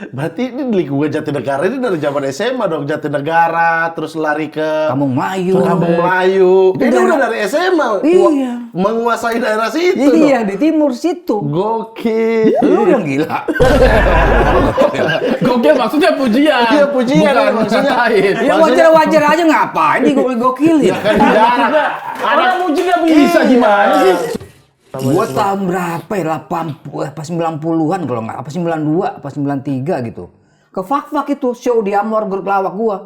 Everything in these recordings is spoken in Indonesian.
Berarti ini di lingkungan Jatinegara ini dari zaman SMA dong, Jatinegara, terus lari ke Kampung Melayu. Kampung Melayu. Itu Ini daerah- udah dari SMA. Iya. Menguasai daerah situ Iya, dong. di timur situ. Gokil. Lu yang gila. Gokil maksudnya pujian. Iya, pujian, Bukan maksudnya. lain. Ya wajar-wajar aja ngapain di gokil ya. Kan di darat. Orang muji nggak bisa gimana sih? Gua tahun berapa ya? 80 apa 90-an kalau nggak, apa 92, apa 93 gitu. Ke Fak-Fak itu show di Amor grup lawak gua.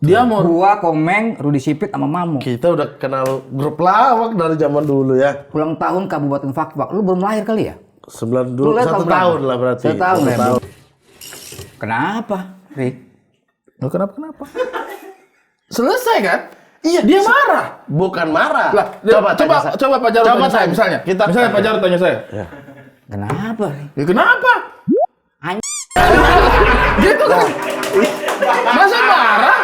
Dia mau Gua, Komeng, Rudi Sipit sama Mamu. Kita udah kenal grup lawak dari zaman dulu ya. Ulang tahun Kabupaten Fak-Fak. Lu belum lahir kali ya? 92, Lu lihat 1 tahun tahun berapa? lah berarti. 1 tahun 1 ya, tahun. Kenapa, Rik? Loh, kenapa? Selesai kan? Iya, Dia marah. Bukan marah. Lah, coba Pak Jarod tanya saya misalnya. Misalnya Pak Jarod tanya saya. Ya. Kenapa, Rik? Ya kenapa? Anj- Gitu kan? Masa marah?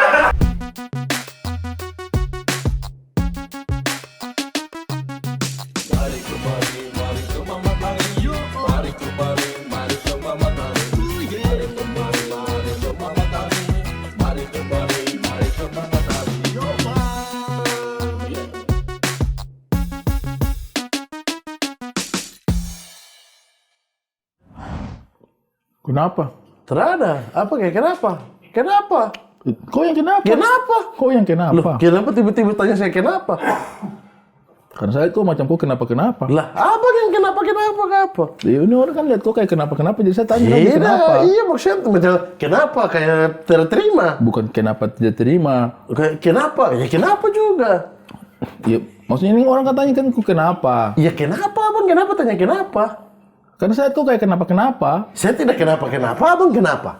Kenapa? Terada. Apa kayak kenapa? Kenapa? Kok yang kenapa? Kenapa? Kok yang kenapa? Loh, kenapa tiba-tiba tanya saya kenapa? Karena saya kok macam kok kenapa? Lah, apa yang kenapa? Ya, ini orang kan lihat kok kayak kenapa, jadi saya tanya lagi kenapa. Iya, maksudnya macam kenapa kayak terterima? Bukan kenapa tidak terima. Kayak kenapa? Ya kenapa juga? Ya, maksudnya ini orang katanya kan kok kenapa? Ya kenapa, Abang? Kenapa tanya kenapa? Karena saya kok kayak kenapa. Saya tidak kenapa, Abang kenapa?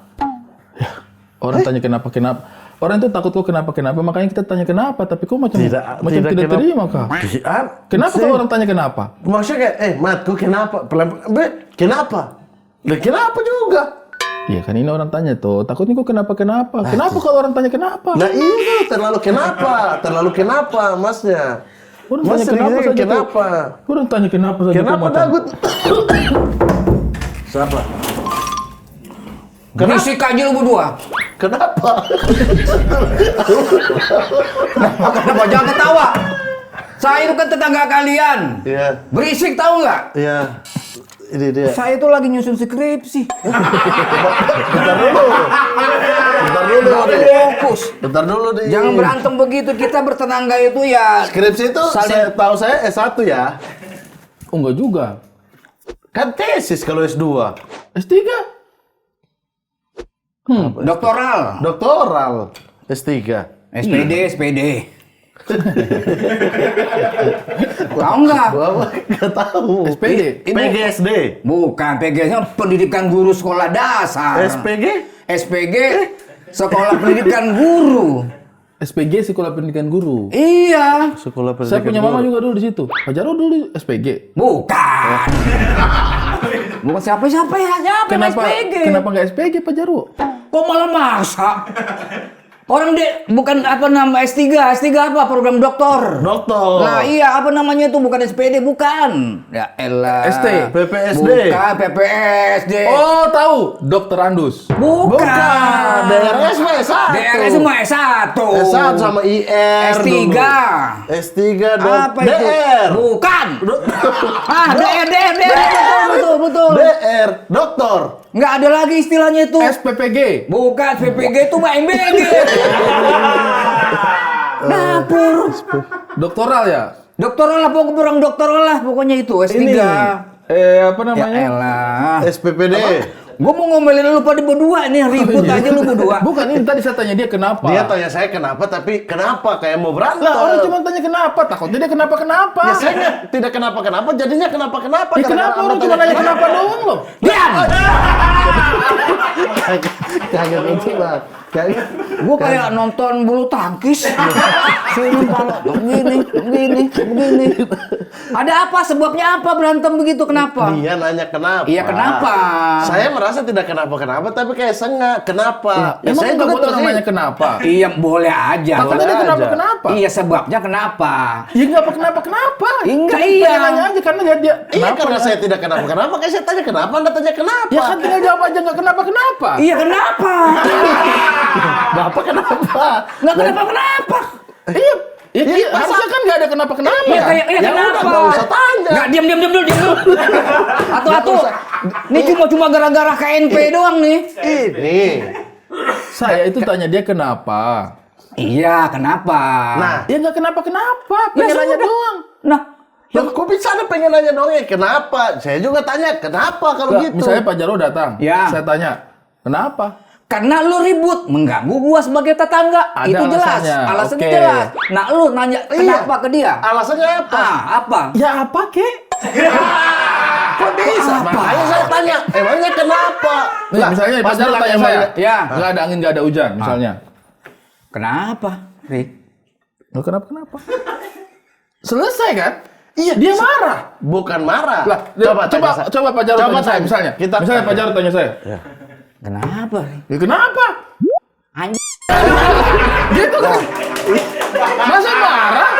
Orang tanya kenapa. Orang itu takut kok kenapa, makanya kita tanya kenapa, tapi kok macam Tidak tidak kenapa. terima kah? Kenapa kalau orang tanya kenapa? Maksudnya kayak, Mat, kok kenapa? Kenapa? Lah kenapa juga? Iya kan ini orang tanya tuh, takutnya kok kenapa. Kenapa kalau orang tanya kenapa? Nah iya, terlalu kenapa, Masnya. Orang Mas tanya kenapa sering-sering saja kenapa? tuh. Orang tanya kenapa saja Kenapa kok macam. takut? Siapa? Berisik aja lu berdua. Kenapa? Kenapa jangan ketawa? Saya itu kan tetangga kalian. Iya, Berisik tahu nggak? iya. Ini dia. Saya itu lagi nyusun skripsi. Bentar dulu. Fokus. Bentar dulu nih. Jangan berantem begitu. Kita bertetangga itu ya. Skripsi itu Saling- saya S1 ya. Oh, enggak juga. Kan tesis kalau S2. S3? Doktoral. Doktoral. S3. SPD. Tahu nggak? Gua nggak tahu. SPD? PGSD. Bukan, PGS-nya Pendidikan Guru Sekolah Dasar. SPG? SPG Sekolah Pendidikan Guru. SPG Sekolah Pendidikan Guru. Iya. Sekolah Saya punya mama juga dulu di situ. Pak Jarod dulu di SPG. Bukan. Bukan siapa-siapa ya, siapa yang SPG? Kenapa nggak SPG Pak Jarod? Kok malah maksa? Orang bukan apa nama S3 apa program doktor. Doktor. Nah iya apa namanya itu bukan SPD bukan. Ya elah. ST. PPSD. Bukan PPSD. Oh, tahu. Dokter Andus. Bukan. DRS mah S1. DRS mah S1. S1 sama IR S3. dulu. S3 Apa itu? DR. Bukan. DR. Betul. DR. Doktor. Nggak ada lagi istilahnya itu. SPPG. Bukan PPG itu mah MBG. Dapur. Doktoral ya? Doktoral lah, orang doktoral lah pokoknya itu S3. Ini. Apa Ya namanya? elah. SPPD. Gua mau ngomelin lu pada berdua nih, ribut aja lu berdua. Bukan, ini tadi saya tanya dia kenapa. Dia tanya saya kenapa, tapi kenapa kayak mau berantem? Lah, orang cuma tanya kenapa, takutnya dia kenapa. Ya saya nggak- tidak kenapa-kenapa, jadinya kenapa-kenapa. Ya, kenapa orang cuma nanya kenapa doang loh? Diam. Kaget lucu bang. Kaget. Gue kayak nonton bulu tangkis. Sini kalau begini. Ada apa? Sebabnya apa berantem begitu? Kenapa? Dia nanya kenapa. Iya, kenapa? Saya merasa tidak kenapa-kenapa, tapi kayak sengak. Kenapa? Emang saya nggak juga boleh tahu namanya kenapa? Iya, boleh aja. Takutnya dia aja. kenapa? Iya, sebabnya kenapa? Ya nggak kenapa. Enggak, Kan iya. pengen nanya aja karena dia Iya, kenapa karena ya? saya tidak kenapa-kenapa, kayak saya tanya kenapa, Anda tanya kenapa? Ya kan tinggal jawab aja nggak kenapa. Iya, kenapa? Bapak kenapa? Nggak kenapa-kenapa. Iya, Iya, harusnya kan nggak ada kenapa. Iya, kayak Ya kenapa? udah, nggak usah tanya. Nggak, diam dulu. Atau. Ini cuma gara-gara KNP doang nih. Ini. Saya itu tanya dia kenapa. Iya, kenapa? Nah, Ya nggak kenapa. Pengen Ya nanya sudah. doang. Nah, Loh, kok bisa ada pengen nanya dong ya, kenapa? Saya juga tanya, kenapa kalau Nggak, gitu? misalnya Pak Jarwo datang, Ya. saya tanya, kenapa? karena lu ribut mengganggu gua sebagai tetangga. Ada Itu jelas. alasannya. Alasannya Oke. jelas. Nah, lu nanya kenapa ke dia? Alasannya apa? Apa? Ya apa kek? Kok bisa? Apa? Makanya saya tanya, emangnya kenapa? Nih, misalnya Pak pas Jarwo bilang tanya saya, Ya. nggak ada angin, nggak ada hujan, misalnya. Kenapa, Rik? Nggak kenapa. Selesai kan? Iya, dia marah. Bukan marah. Lah, coba Pak Jarwo tanya saya, misalnya. Misalnya Pak Jarwo tanya saya, Kenapa, Rik? ya kenapa? Anjing. Gitu kan? Masa marah?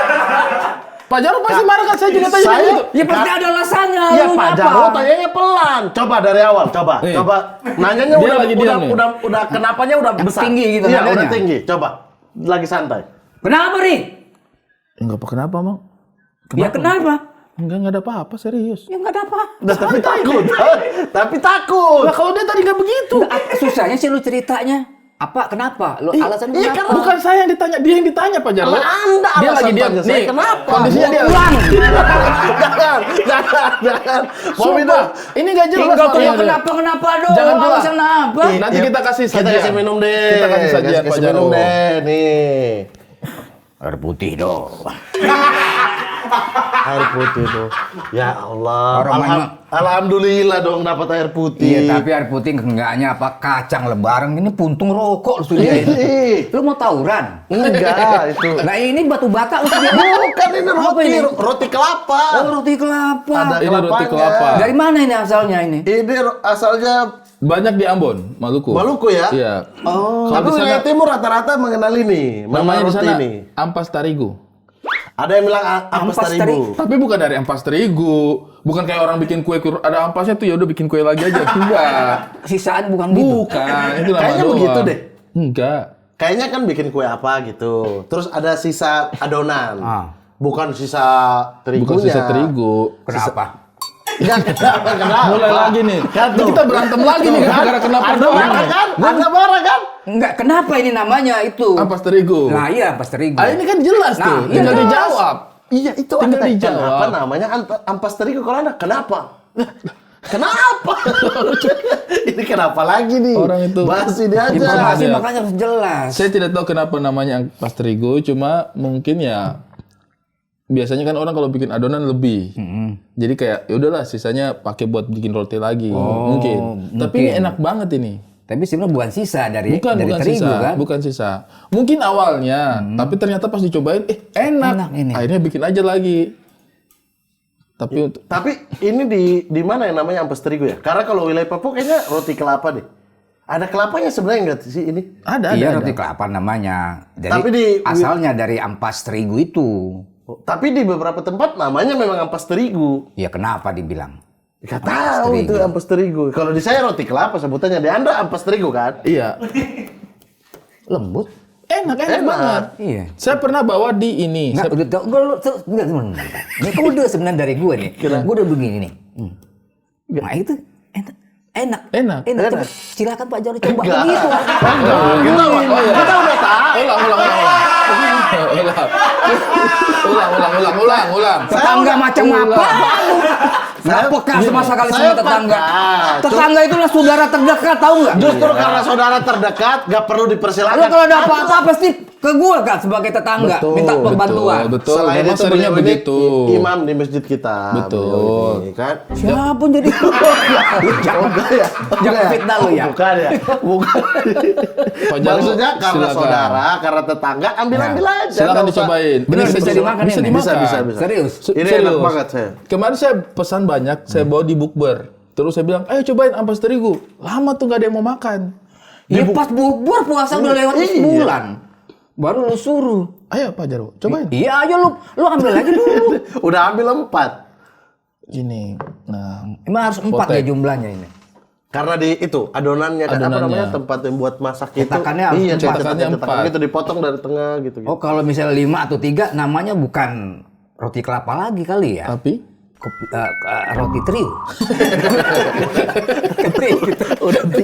Pak Jarwo pasti marah kan, saya juga tanya Saya- gitu. Ya pasti ada alasannya. Iya, lu Pak ngapa? Jarwo tanyanya pelan. Coba dari awal, coba. Nih. Coba nanyanya Dia lagi diam nih. udah kenapanya udah besar. Tinggi gitu Iya, nadanya. udah tinggi. Coba. Lagi santai. Kenapa, Rik? Enggak apa kenapa, Mang? Ya kenapa? Enggak ada apa-apa, serius. Ya nggak ada apa. Nah, tapi takut. Tapi takut. Lah kalau dia tadi nggak begitu. Susahnya sih lu ceritanya. Apa? Kenapa? Lu alasan iya, kenapa? Bukan saya yang ditanya, dia yang ditanya Pak Jarwo. Lah, Anda dia alasan lagi diam. tanya saya Nih, kenapa? kondisinya dia Pulang. Jangan. Mau Sumpah, minum? ini nggak jelas. Tinggal Pak tanya Jarwo. kenapa doang. Jangan pulang. Alasan apa? Nanti kita kasih Kita sajian. kasih minum deh. Kita kasih sajian Pak Kasih Jarwo. minum deh. Nih. Air putih dong. Air putih tuh. Ya Allah. Orang Alhamdulillah dong dapat air putih. Iya, tapi air putih enggaknya apa kacang lebaran ini puntung rokok lu sediain. Ih, Lu mau tawuran? enggak itu. Nah, ini batu bata lu sediain. Bukan ini Apa roti, ini? roti kelapa. Oh, roti kelapa. Ada Ini roti kelapanya. kelapa. Dari mana ini asalnya ini? Ini asalnya Banyak di Ambon, Maluku. Maluku ya? Iya. Oh, Kalau tapi di sana- wilayah timur rata-rata mengenal ini. Namanya di roti sana ini. ampas tarigu. Ada yang bilang ampas Ampas terigu. Tapi bukan dari ampas terigu. Bukan kayak orang bikin kue ada ampasnya tuh ya udah bikin kue lagi aja. Enggak. Sisaan bukan gitu. Bukan, itu nama Kayaknya doang. begitu deh. Enggak. Kayaknya kan bikin kue apa gitu. Terus ada sisa adonan. Ah. Bukan sisa terigunya. Bukan sisa terigu. Kenapa? Kenapa? Mulai lagi nih. Kan Ini tuh. kita berantem lagi nih gara-gara kenapa Anda doang. marah kan? Anda marah kan? Enggak, kenapa ini namanya itu? Ampas terigu. Nah, iya, pas terigu. Ah, ini kan jelas Nah, tuh. iya Tinggal jelas. dijawab. Iya, itu Tinggal Anda tanya, dijawab. kenapa namanya ampas terigu kalau Anda? Kenapa? Kenapa? Ini kenapa lagi nih? Orang itu. Bahas ini aja. Informasi Iya. makanya harus jelas. Saya tidak tahu kenapa namanya ampas terigu, cuma mungkin ya biasanya kan orang kalau bikin adonan lebih. Jadi kayak ya udahlah sisanya pakai buat bikin roti lagi. Mungkin. Tapi ini enak banget ini. Tapi sebenarnya bukan sisa dari Bukan terigu sisa, kan? bukan sisa. Mungkin awalnya, tapi ternyata pas dicobain, enak. Enak ini. Akhirnya bikin aja lagi. Tapi untuk Tapi ini di mana yang namanya ampas terigu ya? Karena kalau wilayah Papua kayaknya roti kelapa deh. Ada kelapanya sebenarnya enggak sih ini? ada. Iya, roti kelapa namanya. Jadi Tapi asalnya dari ampas terigu itu. Tapi di beberapa tempat namanya memang ampas terigu. Ya kenapa dibilang? Gak tahu itu ampas terigu. Kalau di saya roti kelapa sebutannya. Di Anda ampas terigu kan? Iya. Lembut. Enak Enak. banget. Iya. Saya pernah bawa di ini. Nggak, udah tau, ini kode sebenarnya dari gue nih. Gue udah begini nih. Nah itu enak. Enak. Coba, silakan Pak Jarwo coba Enggak. begitu. Enggak. Kita udah tahu. Ulang. Ulang. Tetangga macam apa? Nggak peka sama sekali sama tetangga. Tetangga itulah saudara terdekat, tahu nggak? Justru karena saudara terdekat, nggak perlu Lalu dipersilakan. kalau ada apa-apa pasti ke gue kan sebagai tetangga, Betul, minta bantuan. Betul. Selain Memang itu seringnya beliau ini begitu. imam di masjid kita. Betul. Beliau ini, kan? Siapa jadi? Jangan Enggak ya? jangan fitnah lu ya. Bukan ya? Bukan. Pak Jarwo, Maksudnya karena silakan. saudara, karena tetangga, ambil-ambil aja. Silakan nggak usah. dicobain. Bener, Ini bisa bersama- dimakan bisa ini? dimakan. Bisa. Serius? Ini Serius. enak banget saya. Kemarin saya pesan banyak, saya bawa di bukber. Terus saya bilang, ayo cobain ampas terigu. Lama tuh gak ada yang mau makan. Ya pas bubur puasa udah lewat Iya. sebulan. Baru lu suruh. Ayo Pak Jarwo, cobain. Iya aja lu ambil lagi dulu. Udah ambil 4. Gini, nah Emang harus 4 Potek. ya jumlahnya ini. Karena di itu adonannya kan apa Adonannya. namanya tempat yang buat masak itu. Cetakannya harus iya, empat. Cetakannya cetakan 4. gitu dipotong dari tengah gitu. Oh kalau misalnya 5 atau 3 namanya bukan roti kelapa lagi kali ya. tapi Roti trio. Udah 3.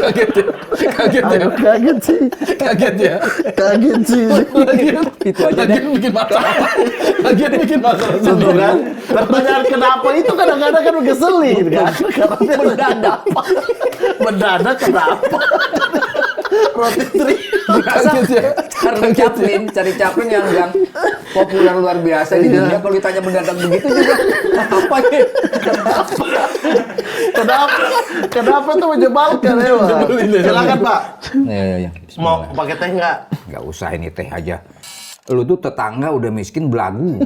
kaget ya. Kaget sih. Kaget ya. Kaget sih. Itu aja deh. Lagian bikin masalah. Lagian bikin masalah Betul sendiri. kan? Pertanyaan kenapa itu kadang-kadang kan ngeselin kan? Karena dia Mendadak. mendadak kenapa? Roti tri. Kaget ya. Cari Chaplin yang populer luar biasa di dunia. Kalau ditanya mendadak begitu juga apa ya? Kenapa tuh menyebalkan ya, Pak? Nyebelin ya. Silakan, Pak. Ya. Mau pakai teh nggak? Nggak usah ini teh aja. Lu tuh tetangga udah miskin belagu.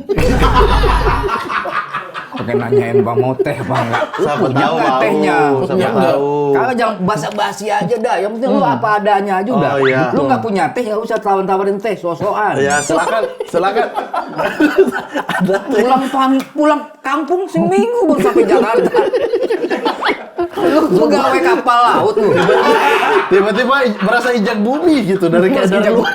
Pakai nanyain bang mau teh apa enggak? Siapa Punya tahu nggak mau. tehnya? Siapa tahu. Kalau jangan basa-basi aja dah. Yang penting lu apa adanya aja udah. Oh, iya. Lu nggak punya teh nggak usah tawarin teh sosokan. Ya, silakan. Ada teh. Pulang kampung seminggu baru sampai Jakarta. Lu pegawai kapal laut lu. Tiba-tiba berasa injak bumi gitu dari luar.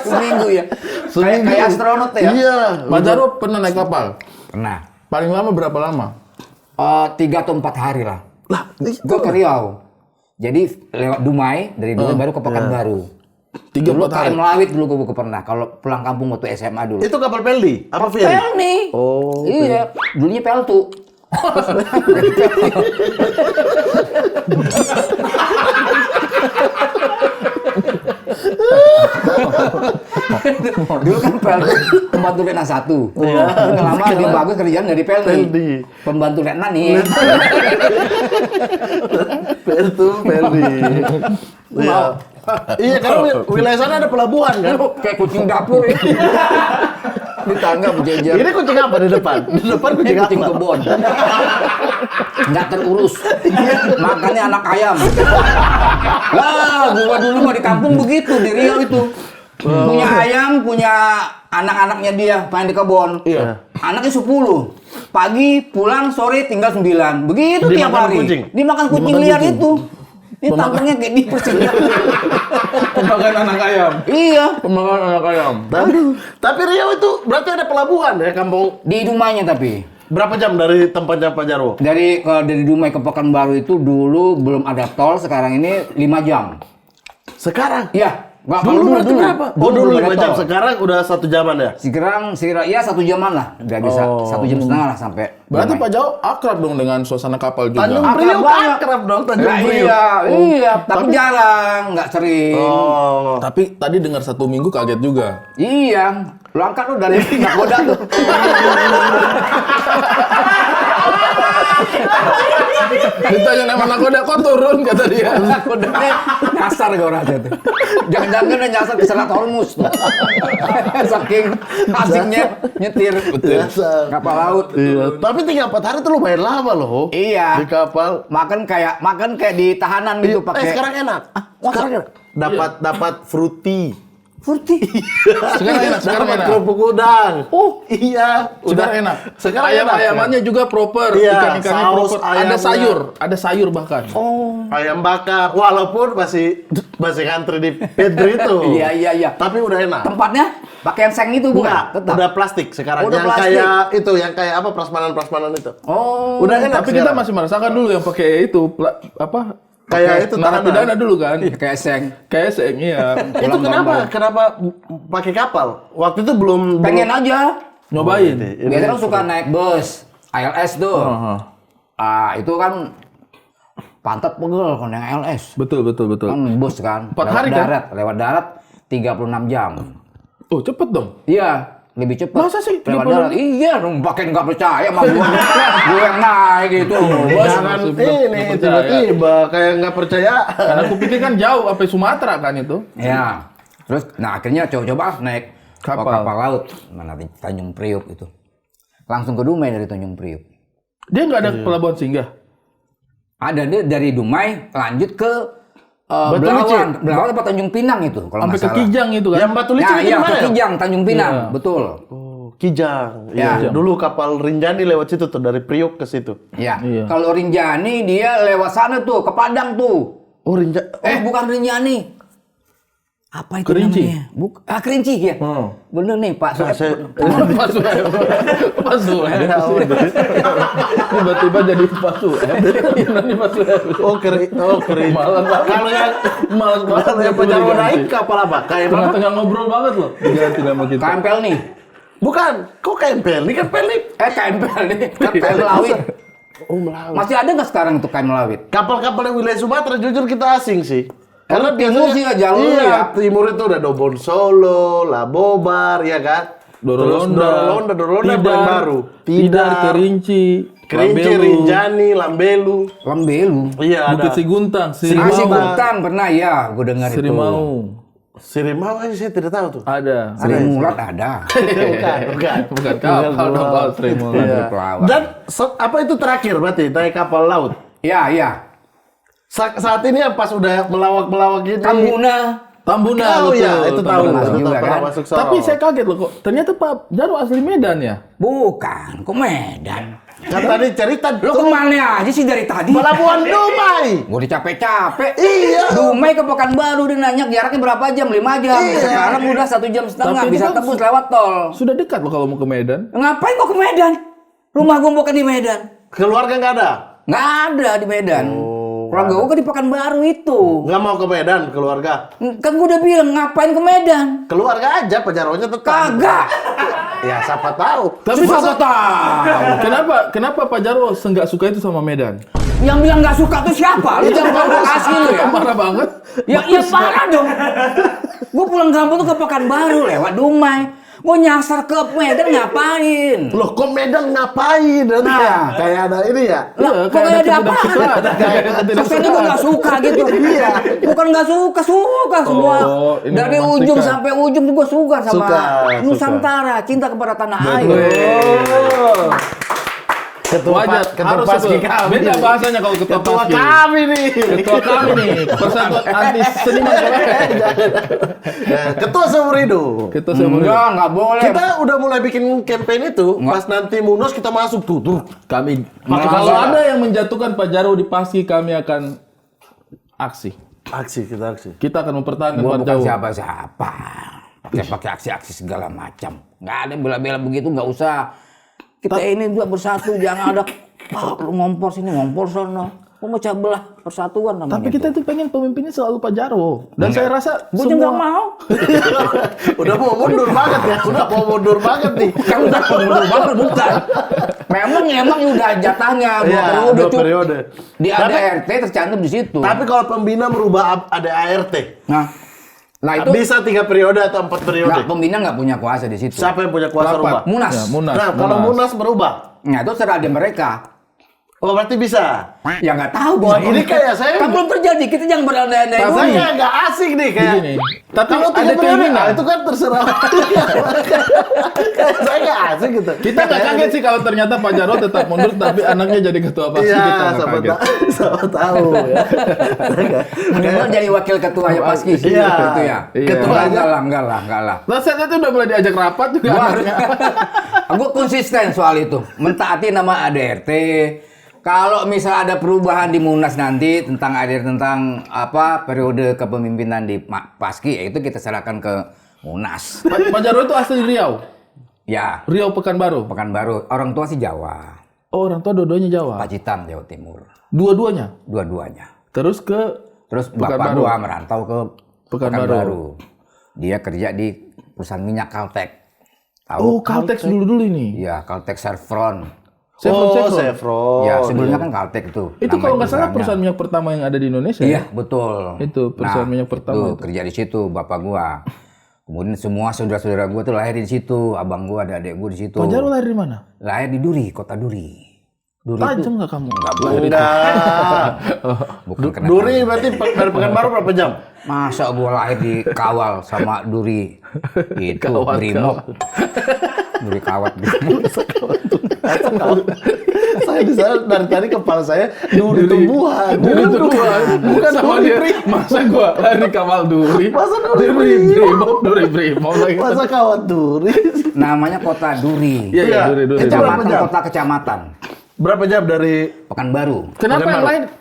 Seminggu ya. Kayak astronot ya. Iya. Pak Jarwo pernah naik kapal? Pernah. Paling lama berapa lama? 3 atau 4 hari lah. Gue ke Riau. Jadi lewat Dumai, dari Dumai baru ke Pekanbaru. 3-4 Dulu hari. KM Lawit dulu gue pernah. Kalau pulang kampung waktu SMA dulu. Itu kapal Peldi? Apa Ferry? Pelni. Oh, Iya. Dulunya Peltu. Dulu kan Peltu pembantu Letnan 1. Udah lama dia bagus kerjaan dari Pelni. Pelni. Pembantu Letnan nih. Peldi. Iya. Iya, karena wilayah sana ada pelabuhan kan? Kayak kucing dapur ya. Di tangga berjejer. Ini kucing apa di depan? Di depan kucing Kucing apa? kebon. Nggak terurus. Makannya anak ayam. Lah, gua dulu mah di kampung begitu, di Riau itu. Punya ayam, punya anak-anaknya dia, main di kebon. Iya. Anaknya 10. Pagi pulang, sore tinggal 9. Begitu tiap Dimakan hari. kucing? Dimakan kucing Dimakan liar kucing. itu. Ini tampangnya kayak di persis. Pemakan anak ayam. Iya. Pemakan anak ayam. Tapi Riau itu berarti ada pelabuhan ya, kampung. Di rumahnya tapi. Berapa jam dari tempatnya Pak Jarwo? Kalau dari Dumai ke Pekanbaru itu dulu belum ada tol, sekarang ini 5 jam. Sekarang? Iya. Nggak, Dulu kalau berarti berapa? Oh, dulu belum ada 5 jam. tol. Sekarang udah 1 jaman ya? Sekarang ya 1 jaman lah. Udah bisa 1 jam setengah lah sampai. Berarti Dumai. Pak Jarwo akrab dong dengan suasana kapal juga. Tanjung Akrab Priok banget. akrab dong, Tanjung Nah, Priok. iya, tapi jarang, nggak sering. Oh. Tapi tadi dengar 1 minggu kaget juga. Iya, lu angkat lu dari nakoda tuh. Ditanya nama nakoda kok turun kata dia. Nakodanya nyasar gue rasa tuh. Jangan-jangan udah nyasar ke Selat Hormuz tuh. Saking asiknya nyetir. Biasa. Kapal laut. Iya. Tapi 3-4 hari tuh lumayan lama loh. Iya. Di kapal. Makan kayak di tahanan gitu pakai. Sekarang enak. Sekarang enak. Dapat fruity. Furti. Sekarang Dapat enak. kerupuk udang. Oh, iya. Sekarang enak. Sekarang Ayam-ayamannya juga proper, Iya, ikan-ikannya saus proper. ayamnya. Ada sayur bahkan. Oh. Ayam bakar. Walaupun masih ngantri di pantry itu. Iya. Tapi udah enak. Tempatnya pakai yang seng itu bukan? Enggak, Tetap. udah plastik sekarang. Udah yang plastik. yang kayak apa prasmanan itu. Oh. Udah enak Tapi kita sekarang. masih merasakan dulu yang pakai itu Kayak itu narapidana dulu kan. Kayak seng. Kayak seng, iya. Itu kenapa pakai kapal? Waktu itu belum Pengen aja. Nyobain. Biasanya kan suka naik bus, ALS tuh. Itu kan pantat pegel kalau yang ALS. Betul. Kan bus kan. 4 hari kan? Lewat darat 36 jam. Oh, cepet dong. Iya, lebih cepat. Masa sih? Lewat darat? Iya, dong pakai nggak percaya sama gua. Gua yang naik gitu. Jangan ini tiba-tiba kayak nggak percaya. Karena aku pikir kan jauh sampai Sumatera kan itu. Iya. Terus, nah akhirnya coba naik Kapal. kapal laut. Mana di Tanjung Priuk itu. Langsung ke Dumai dari Tanjung Priuk. Dia nggak ada pelabuhan singgah. Ada dia dari Dumai lanjut ke Batu Licin. Belawan apa Tanjung Pinang itu kalau Sampai nggak ke salah. Kijang itu kan. Yang Batu Licin itu Iya, mana ke ya? Kijang, Tanjung Pinang, Iya. betul. Oh, Kijang. Ya. Iya. Dulu kapal Rinjani lewat situ tuh dari Priok ke situ. Iya. Iya. Kalau Rinjani dia lewat sana tuh ke Padang tuh. Oh, Rinjani. Bukan Rinjani. Apa itu Kerinci. namanya? Kerinci ya. Bener nih Pak Soeb. Pak Sueb. Pak Sueb. Tiba-tiba jadi Pak Sueb. Ini Pak Sueb. Oh, keren. Malas banget. Kalau yang Malas banget. kalau yang Pajarwo naik kapal apa? Kayak apa? Tengah-tengah ngobrol banget loh. Diganti nama kita. KMPL nih. Bukan. Kok KMPL? Ini kan pelip. KMPL nih. KMPL Melawit. Oh, Melawi. Masih ada nggak sekarang tuh KM Melawit? Kapal-kapal yang wilayah Sumatera jujur kita asing sih. Karena timur sih ya, jalur iya, ya. timur itu udah Dobon Solo, Labobar, ya kan? Terus Dorolonda yang paling baru. Tidar, Kerinci, Kerinci, Lambelu, Rinjani, Lambelu. Lambelu. Iya, ada. Bukit Siguntang, Masih Sirimau. Gutang pernah ya, gue dengar itu. Sirimau. Sirimau aja saya tidak tahu tuh. Ada. Sri Mulat ada. Bukan. Bukan kapal dong, Pak Sirimau. Iya. Pelawak. Dan apa itu terakhir berarti naik kapal laut? Iya. Saat ini yang pas udah melawak-melawak gitu. Tambuna, Oh betul. iya, itu tahu. Tambuna. Masuk juga, Pernah kan? masuk Sorong. Tapi saya kaget loh kok. Ternyata Pak Jarwo asli Medan ya? Bukan, kok Medan. Kan tadi cerita Lo kemana aja sih dari tadi? Pelabuhan Dumai. Gue udah capek-capek. Iya. Dumai ke Pekanbaru dia nanya jaraknya berapa jam? 5 jam. Iya. Sekarang udah 1,5 jam. Tapi Bisa itu kan tebus lewat tol. Sudah dekat loh kalau mau ke Medan. Ngapain kok ke Medan? Rumah gue bukan di Medan. Keluarga nggak ada? Nggak ada di Medan. Keluarga gue kan di Pekanbaru itu. Nggak mau ke Medan keluarga? Kan gue udah bilang ngapain ke Medan? Keluarga aja, Pajarwonya tetap. Kagak. Ya siapa tahu. Tapi Siapa tahu? Kenapa Pak Jarwo nggak suka itu sama Medan? Yang bilang nggak suka tuh siapa? Lu jangan provokasi lu ya. Marah banget. Ya parah dong. Gue pulang kampung tuh ke Pekanbaru lewat Dumai. Gue nyasar ke Medan ngapain? Loh, kok Medan ngapain? Nah. Kayak ada ini ya? Lah, kok kayak ada apa? Maksudnya gue nggak suka gitu. Iya. Bukan nggak suka semua. Oh, ini Dari memastikan. ujung sampai ujung gue suka sama Suka. Nusantara, cinta kepada tanah air. Oh. Ketua Wajar, harus Paski itu. kami. Beda bahasanya kalau ketua Ketua Paski. kami nih. Ketua kami nih, Persatuan Anti Seniman Korea. Ya, Ketua seumur hidup. Ketua seumur hidup. Nggak boleh. Kita udah mulai bikin campaign itu. Pas nanti Munos kita masuk tuh. Kami Makin kalau masuk. ada yang menjatuhkan Pak Jarwo di Paski, kami akan aksi. Kita aksi. Kita akan mempertahankan Gua Pak bukan Jarwo. siapa-siapa. Pakai aksi-aksi segala macam. Nggak ada yang bela-bela begitu, nggak usah. Kita ini juga bersatu, jangan ada lu ngompor sini, ngompor sono. Mau mecah belah persatuan namanya. Tapi kita itu pengen pemimpinnya selalu Pak Jarwo. Dan saya rasa gue juga nggak mau. Udah mau mundur banget ya. Udah mau mundur banget nih. Kan udah mundur banget bukan. Memang udah jatahnya Iya, periode dua Cuk. periode. Di Tapi- ADRT tercantum di situ. Tapi kalau pembina merubah ada ART, Nah itu bisa 3 periode atau 4 periode. nah, pembina nggak punya kuasa di situ. Siapa yang punya kuasa Rapat. rubah? Munas. Ya, Munas. Nah, kalau Munas berubah, Nah itu serah di mereka. oh berarti bisa. Ya nggak tahu. Wah, bisa. ini kayak saya- kan belum terjadi. Kita jangan berandai-andai dulu. Saya nggak asik nih kayak. Begini. Tapi Kalau ada 3 periode, keinginan. itu kan terserah. Kayak saya nggak asik gitu. Kita nggak kaget sih kalau ternyata Pak Jarwo tetap mundur tapi anaknya jadi ketua Paski. Iya, Kita nggak sama, kaget. sama tahu ya. Minimal jadi wakil ketuanya Paski sih. Iya. Gitu ya. Iya. Ketua enggak lah. Nah, saya itu udah mulai diajak rapat juga anaknya. Gue konsisten soal itu, mentaati nama ADRT. Kalau misal ada perubahan di Munas nanti tentang ADRT tentang apa periode kepemimpinan di Paski, ya itu kita serahkan ke Munas. Pak Jarwo itu asli Riau. Ya, Riau Pekanbaru. Pekanbaru. Orang tua sih Jawa, Oh, orang tua dua-duanya Jawa. Pacitan Jawa Timur, Dua-duanya. dua-duanya. Terus bapak Pekanbaru. gua merantau ke Pekanbaru. Pekanbaru. Dia kerja di perusahaan minyak Caltex. Tahu? Oh, Caltex dulu ini. Iya, Caltex Chevron. Chevron. Ya, sebelumnya kan Caltex itu. Itu nama kalau nggak salah perusahaannya. perusahaan minyak pertama yang ada di Indonesia. Iya, ya? betul. Itu perusahaan minyak pertama Tuh, itu. kerja di situ bapak gua. Kemudian semua saudara-saudara gua tuh lahir di situ, abang gua, adik gua di situ. Pak Jarwo lahir di mana? Lahir di Duri, kota Duri. Duri itu Tajam nggak kamu? enggak boleh. Enggak. Bukan kena Duri berarti dari Pekanbaru berapa jam? Masa gua lahir dikawal sama Duri itu Kawat, Brimob. Duri kawat Brimob. Saya di sana dari tadi kepala saya duri tumbuhan. Duri tumbuhan. Bukan sama dia. Masa gua lahir di Kamal Duri? Masa Duri Duri Brimob lagi. Masa kawat duri? Namanya kota Duri. Iya, Iya. Duri. Itu Kecamatan, berapa jam? kota kecamatan. Berapa jam dari Pekanbaru.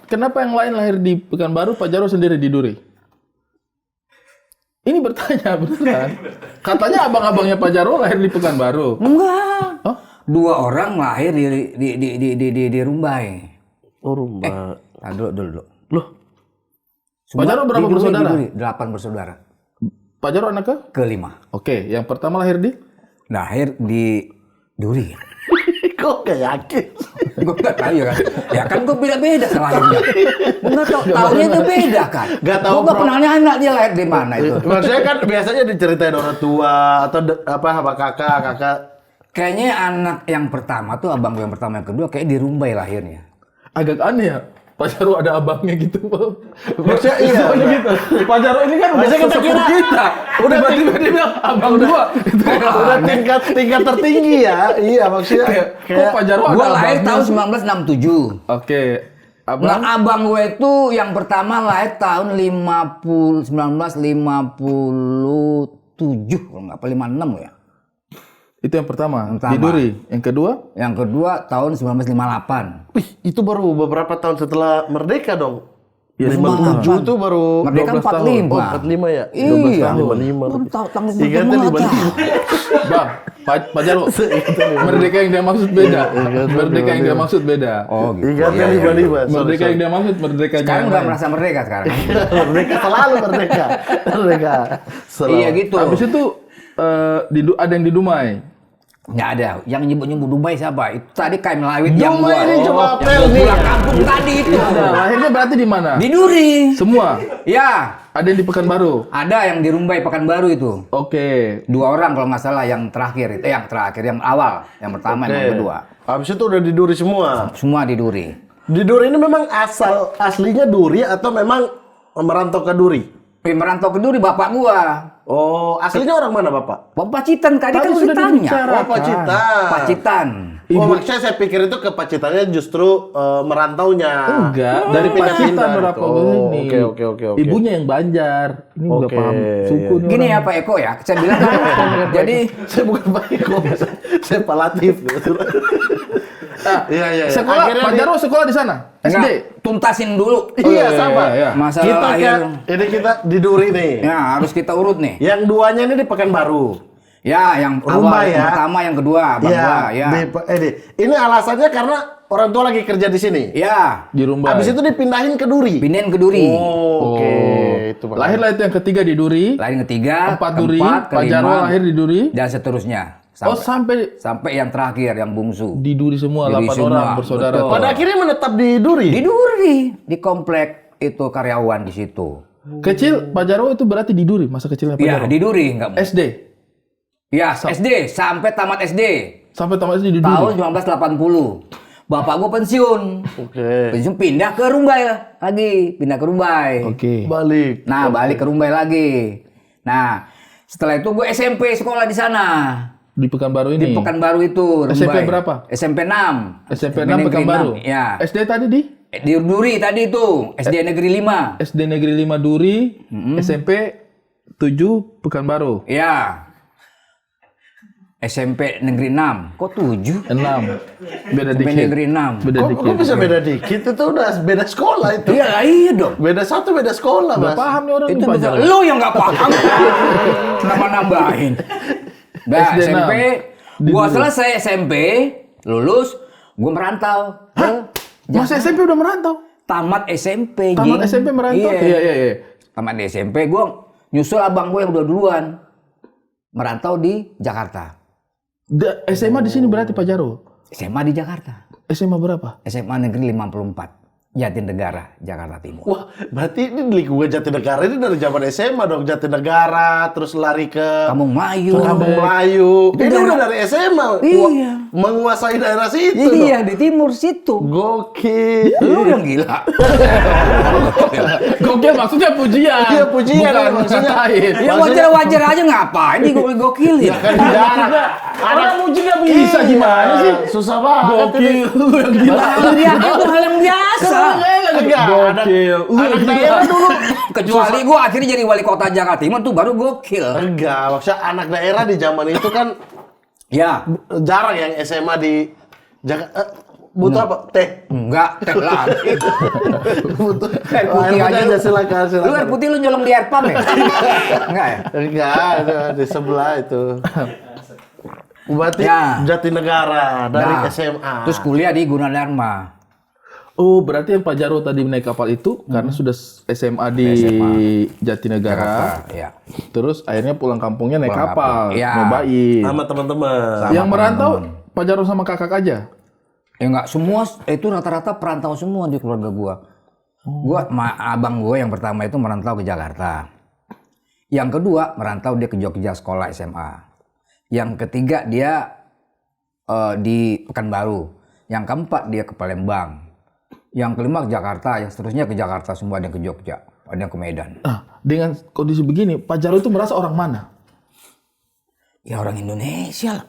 Kenapa yang lain lahir di Pekanbaru, Pak Jarwo sendiri di Duri? Ini bertanya beneran. Katanya abang-abangnya Pak Jarwo lahir di Pekanbaru. Enggak. Oh? 2 orang lahir di Rumbai. Oh, rumah. Dulu. Loh, Pak Jarwo berapa di Duri, bersaudara? di Duri, 8 bersaudara. Pak Jarwo anak Kelima. Oke, yang pertama lahir di? Lahir di Duri. Kok gak yakin? Gue nggak tahu ya kan. Ya kan gue beda-beda lahirnya. Gue nggak tahu. Tahunnya itu beda kan. Nggak tahu, Gue nggak Bro. pernah nanya dia lahir di mana itu. Maksudnya kan biasanya diceritain orang tua atau apa kakak. Kayaknya anak yang pertama tuh abang gue yang pertama yang kedua kayak di Rumbai lahirnya. Agak aneh ya. Pak Jarwo ada abangnya gitu. Maksudnya iya. Soalnya gitu. Pak Jarwo ini kan udah Maksudnya kita sesepuh kira- kita. Udah tiba-tiba dia bilang abang gua. Itu kayak Udah aneh. tingkat tertinggi ya. Iya maksudnya Kok Pak Jarwo ada Gue lahir abangnya? tahun 1967. Oke. Abang Nah, abang gue itu yang pertama lahir tahun 1957 kalau nggak apa 56 ya. itu yang pertama, Pertama. di Duri. Yang kedua? Yang kedua tahun 1958. Wih, itu baru beberapa tahun setelah merdeka dong. Ya, 57 itu baru Merdeka 12 tahun. 45. Oh, 45 ya? 12 Iya. tahun, 55. Baru tahu tanggal Ingatnya 55. Bang, Pak Jarwo, merdeka yang dia maksud beda. Merdeka yang dia maksud beda. Oh gitu. Ingatnya Iya, iya, 55. iya. Merdeka yang dia maksud merdeka Sekarang udah merasa merdeka sekarang. Merdeka selalu merdeka. Merdeka. Selalu. Iya gitu. Habis itu ada yang di Dumai. Nggak ada. Yang nyebut-nyebut Dubai siapa? Itu tadi Kai Melawit yang Dumai gua. ini cuma yang apel gua nih. pulang kampung tadi itu. Nah, lahirnya berarti di mana? Di Duri. Semua. Ya, Ada yang di Pekanbaru. ada yang di Rumbai Pekanbaru itu. Oke. 2 orang kalau nggak salah yang terakhir itu. Yang awal. Yang pertama, yang kedua. Habis itu udah di Duri semua. Semua di Duri. Di Duri ini memang aslinya Duri atau memang merantau ke Duri? Merantau ke Duri bapak gua. Oh, aslinya orang mana Bapak? Bapak Pacitan tadi kan sudah udah ditanya. dibicarakan. Oh, Pacitan. Pacitan. Oh, maksudnya saya pikir itu ke Pacitannya justru merantaunya. Enggak, Oh, dari pindah-pindah Pacitan gitu. berapa Oh, ini. Oke. Ibunya yang Banjar. Ini udah Oke, paham suku nih Gini orang. ya Pak Eko ya, saya bilang kan, jadi Saya bukan Pak Eko, saya Pak Latif. Gitu. Iya. Sekolah, Akhirnya Pak Jarwo sekolah di sana? SD? enggak, tuntasin dulu. Iya, iya, sama. iya. Masalah Kita lahir. ini kita di Duri nih. Ya, harus kita urut nih. Yang duanya ini di Pekanbaru. Ya, yang Rumah awal, ya. yang pertama, yang kedua, Bang gua, ya. Ini alasannya karena orang tua lagi kerja di sini. Ya, Di Rumbai. Habis itu dipindahin ke Duri. pindahin ke Duri. Oh, oke. Itu makanya. Lahirlah itu yang ketiga di Duri. Lahir yang ketiga, 4 Duri. keempat, Pak Jarwo kelima, lahir di Duri. dan seterusnya. Oh, Sampai, sampai sampai yang terakhir, yang bungsu. di Duri semua, Duri 8 semua, orang bersaudara. betul. Pada akhirnya menetap di Duri. Di Duri, di komplek itu karyawan di situ. Kecil, Pak Jarwo itu berarti di Duri, masa kecilnya Pak Ya, Jarwo? di Duri enggak. SD? Ya, SD sampai tamat SD. Sampai tamat SD di Duri? Tahun 1980. Bapak gua pensiun. Oke. Pensiun pindah ke Rumbai lagi, pindah ke Rumbai. Oke. Balik. Nah, balik ke Rumbai lagi. Nah, setelah itu gue SMP sekolah di sana. Di Pekanbaru ini? Di Pekanbaru itu, Rumbai. SMP berapa? SMP 6. SMP 6 Pekanbaru? Ya. SD tadi di? Di Duri tadi itu, SD Negeri 5. SD Negeri 5 Duri, SMP 7 Pekanbaru. Ya. SMP Negeri 6. Kok 7? 6. Beda SMP dikit. Negeri 6. Beda Kok, dikit. kok bisa beda dikit? Itu udah beda sekolah itu. Iya lah, iya dong. Beda satu, beda sekolah, Nggak Mas. paham nih orang Itu nih Pak bisa. Jarwo. Lu yang nggak paham. Kenapa nambahin? Nah, SD SMP, 6. gua selesai SMP, lulus, gua merantau. Masa SMP udah merantau? tamat SMP. Tamat Jing. SMP merantau? Iya. Tamat di SMP, gue nyusul abang gue yang udah duluan. Merantau di Jakarta. SMA di sini berarti Pak Jarwo? SMA di Jakarta. SMA berapa? SMA Negeri 54. Jatinegara, Jakarta Timur. Wah, berarti ini di lingkungan Jatinegara ini dari zaman SMA dong. Jatinegara, terus lari ke Kampung Melayu. Kampung Melayu. Itu Ini daerah- udah dari SMA. Iya. Menguasai daerah situ Iya, dong. di timur situ. Gokil. Lu yang gila. Gokil maksudnya pujian. Iya, pujian, Bukan maksudnya. ngatain. Ya wajar-wajar aja ngapain gokil ya. Kan di darat. Orang puji nggak bisa Iya, gimana sih? Susah banget. Gokil, lu yang gila. Itu hal yang biasa. Enggak, Gokil, lu anak yang daerah gila. dulu. Kecuali gua akhirnya jadi wali kota Jakarta Timur tuh baru gokil. Enggak, maksudnya anak daerah di zaman itu kan Ya, jarang yang SMA di Jakarta. Butuh apa? Teh. enggak, teh lagi. Butuh. Air putih Air aja lu. silakan, Lu air silakan. putih lu nyolong di air pump ya? Enggak ya? Enggak, di sebelah itu. Berarti Ya. Jatinegara dari Nah, SMA. Terus kuliah di Gunadarma. Oh, berarti yang Pak Jarwo tadi naik kapal itu karena sudah SMA di Jatinegara. Jakarta, ya. Terus akhirnya pulang kampungnya naik Pulang kapal, kampung. Iya. nyobain. sama teman-teman. Yang merantau Pak Jarwo sama kakak aja. Ya enggak, semua itu rata-rata perantau semua di keluarga gua. Abang gua yang pertama itu merantau ke Jakarta. Yang kedua merantau dia ke Jogja sekolah SMA. Yang ketiga dia di Pekanbaru. Yang keempat dia ke Palembang. Yang kelima ke Jakarta, yang seterusnya ke Jakarta semua, ada yang ke Jogja, ada yang ke Medan. Nah, dengan kondisi begini, Pak Jarwo itu merasa orang mana? Ya orang Indonesia lah.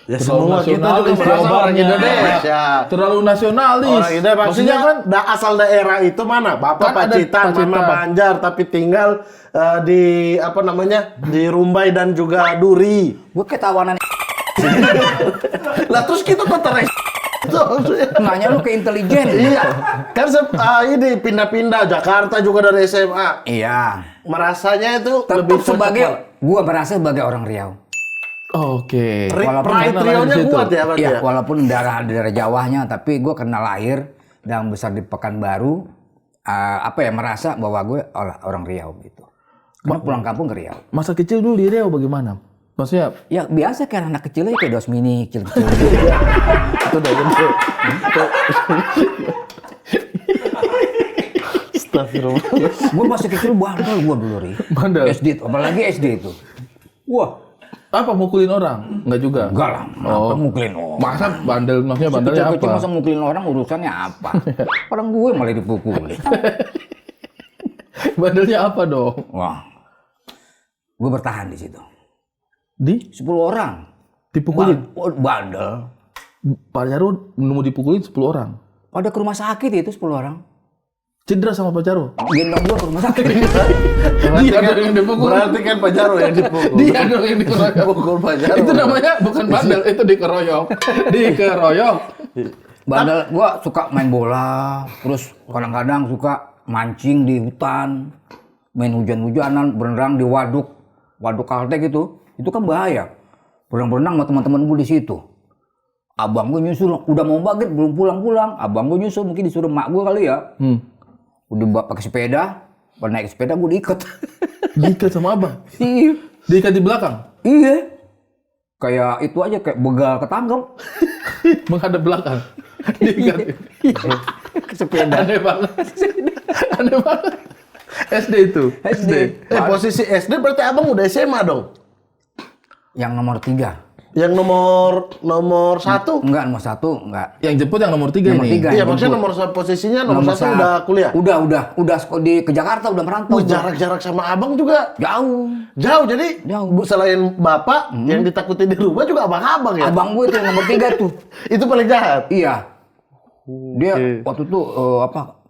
Ya Terlalu semua kita juga nasionalis merasa orang jawabannya. Indonesia. Terlalu nasionalis. Orang Indonesia maksudnya kan asal daerah itu mana? Bapak Kan ada Pacitan, Mama Pacitan. Banjar, tapi tinggal di apa namanya? Di Rumbai dan juga Duri. Gue ketawanan Lah terus kita kota nanya lu ke intelijen. Iya. Kan ini pindah-pindah Jakarta juga dari SMA. Iya. Merasanya itu Tetap lebih cocok, sebagai, Pak. gua merasa sebagai orang Riau. Oke. Walaupun Pride karena Rio-nya lahir di situ. kuat ya, Pak. Iya, Ya? walaupun daerah Jawanya, tapi gua kena lahir dan besar di Pekanbaru. Merasa bahwa gue orang Riau gitu. Karena pulang kampung ke Riau. Masa kecil dulu di Riau bagaimana? Maksudnya Ya biasa kayak anak kecilnya kayak Dosmini kecil-kecil. itu udah gede. Astagfirullah. Gue masih kecil bandel gue dulu, Ri. Bandel? SD, apalagi SD itu. Wah, Apa mukulin orang? Enggak juga. enggak lah. Apa mukulin orang? Masa bandel, maksudnya bandelnya Kecil-kecil apa? masa mukulin orang urusannya apa? Orang gue malah dipukulin. Bandelnya apa dong? Wah, gue bertahan di situ. Di 10 orang. dipukulin. Bandel. Pak Jarwo mau dipukulin 10 orang. Pada ke rumah sakit itu 10 orang. Cedera sama Pak Jarwo. Gendong gue ke rumah sakit. Dia dong yang dipukul. Berarti kan Pak Jarwo yang dipukul. Dia dong yang dikeroyok. Pukul Pak Jarwo. Itu namanya bukan bandel, itu dikeroyok. Dikeroyok. Bandel, gue suka main bola. Terus kadang-kadang suka mancing di hutan. Main hujan-hujanan, berenang di waduk. Waduk Kaltek itu kan bahaya. Berenang-berenang sama teman-teman gue di situ. Abang gue nyusul, udah mau maghrib belum pulang-pulang. Abang gue nyusul, mungkin disuruh mak gue kali ya. Udah bawa pakai sepeda, pas naik sepeda gue diikat. Diikat sama abang. Iya. Diikat di belakang. Iya. Kayak itu aja, kayak begal ketangkep. Menghadap belakang. Diikat. Sepeda. Aneh banget. Aneh banget. SD itu. SD. Posisi SD berarti abang udah SMA dong? Yang nomor 3. Yang nomor 1? Enggak, nomor 1 enggak. Yang jemput yang nomor 3 Nomor ini. 3. Iya, maksudnya posisinya nomor 1 satu. udah kuliah? Udah ke Jakarta, udah merantau. Wih, jarak-jarak sama abang juga Jauh. jauh. Jadi Jauh. selain bapak yang ditakuti di rumah juga abang-abang ya? Abang gue itu yang nomor 3 tuh. Itu paling jahat? Iya. Dia waktu itu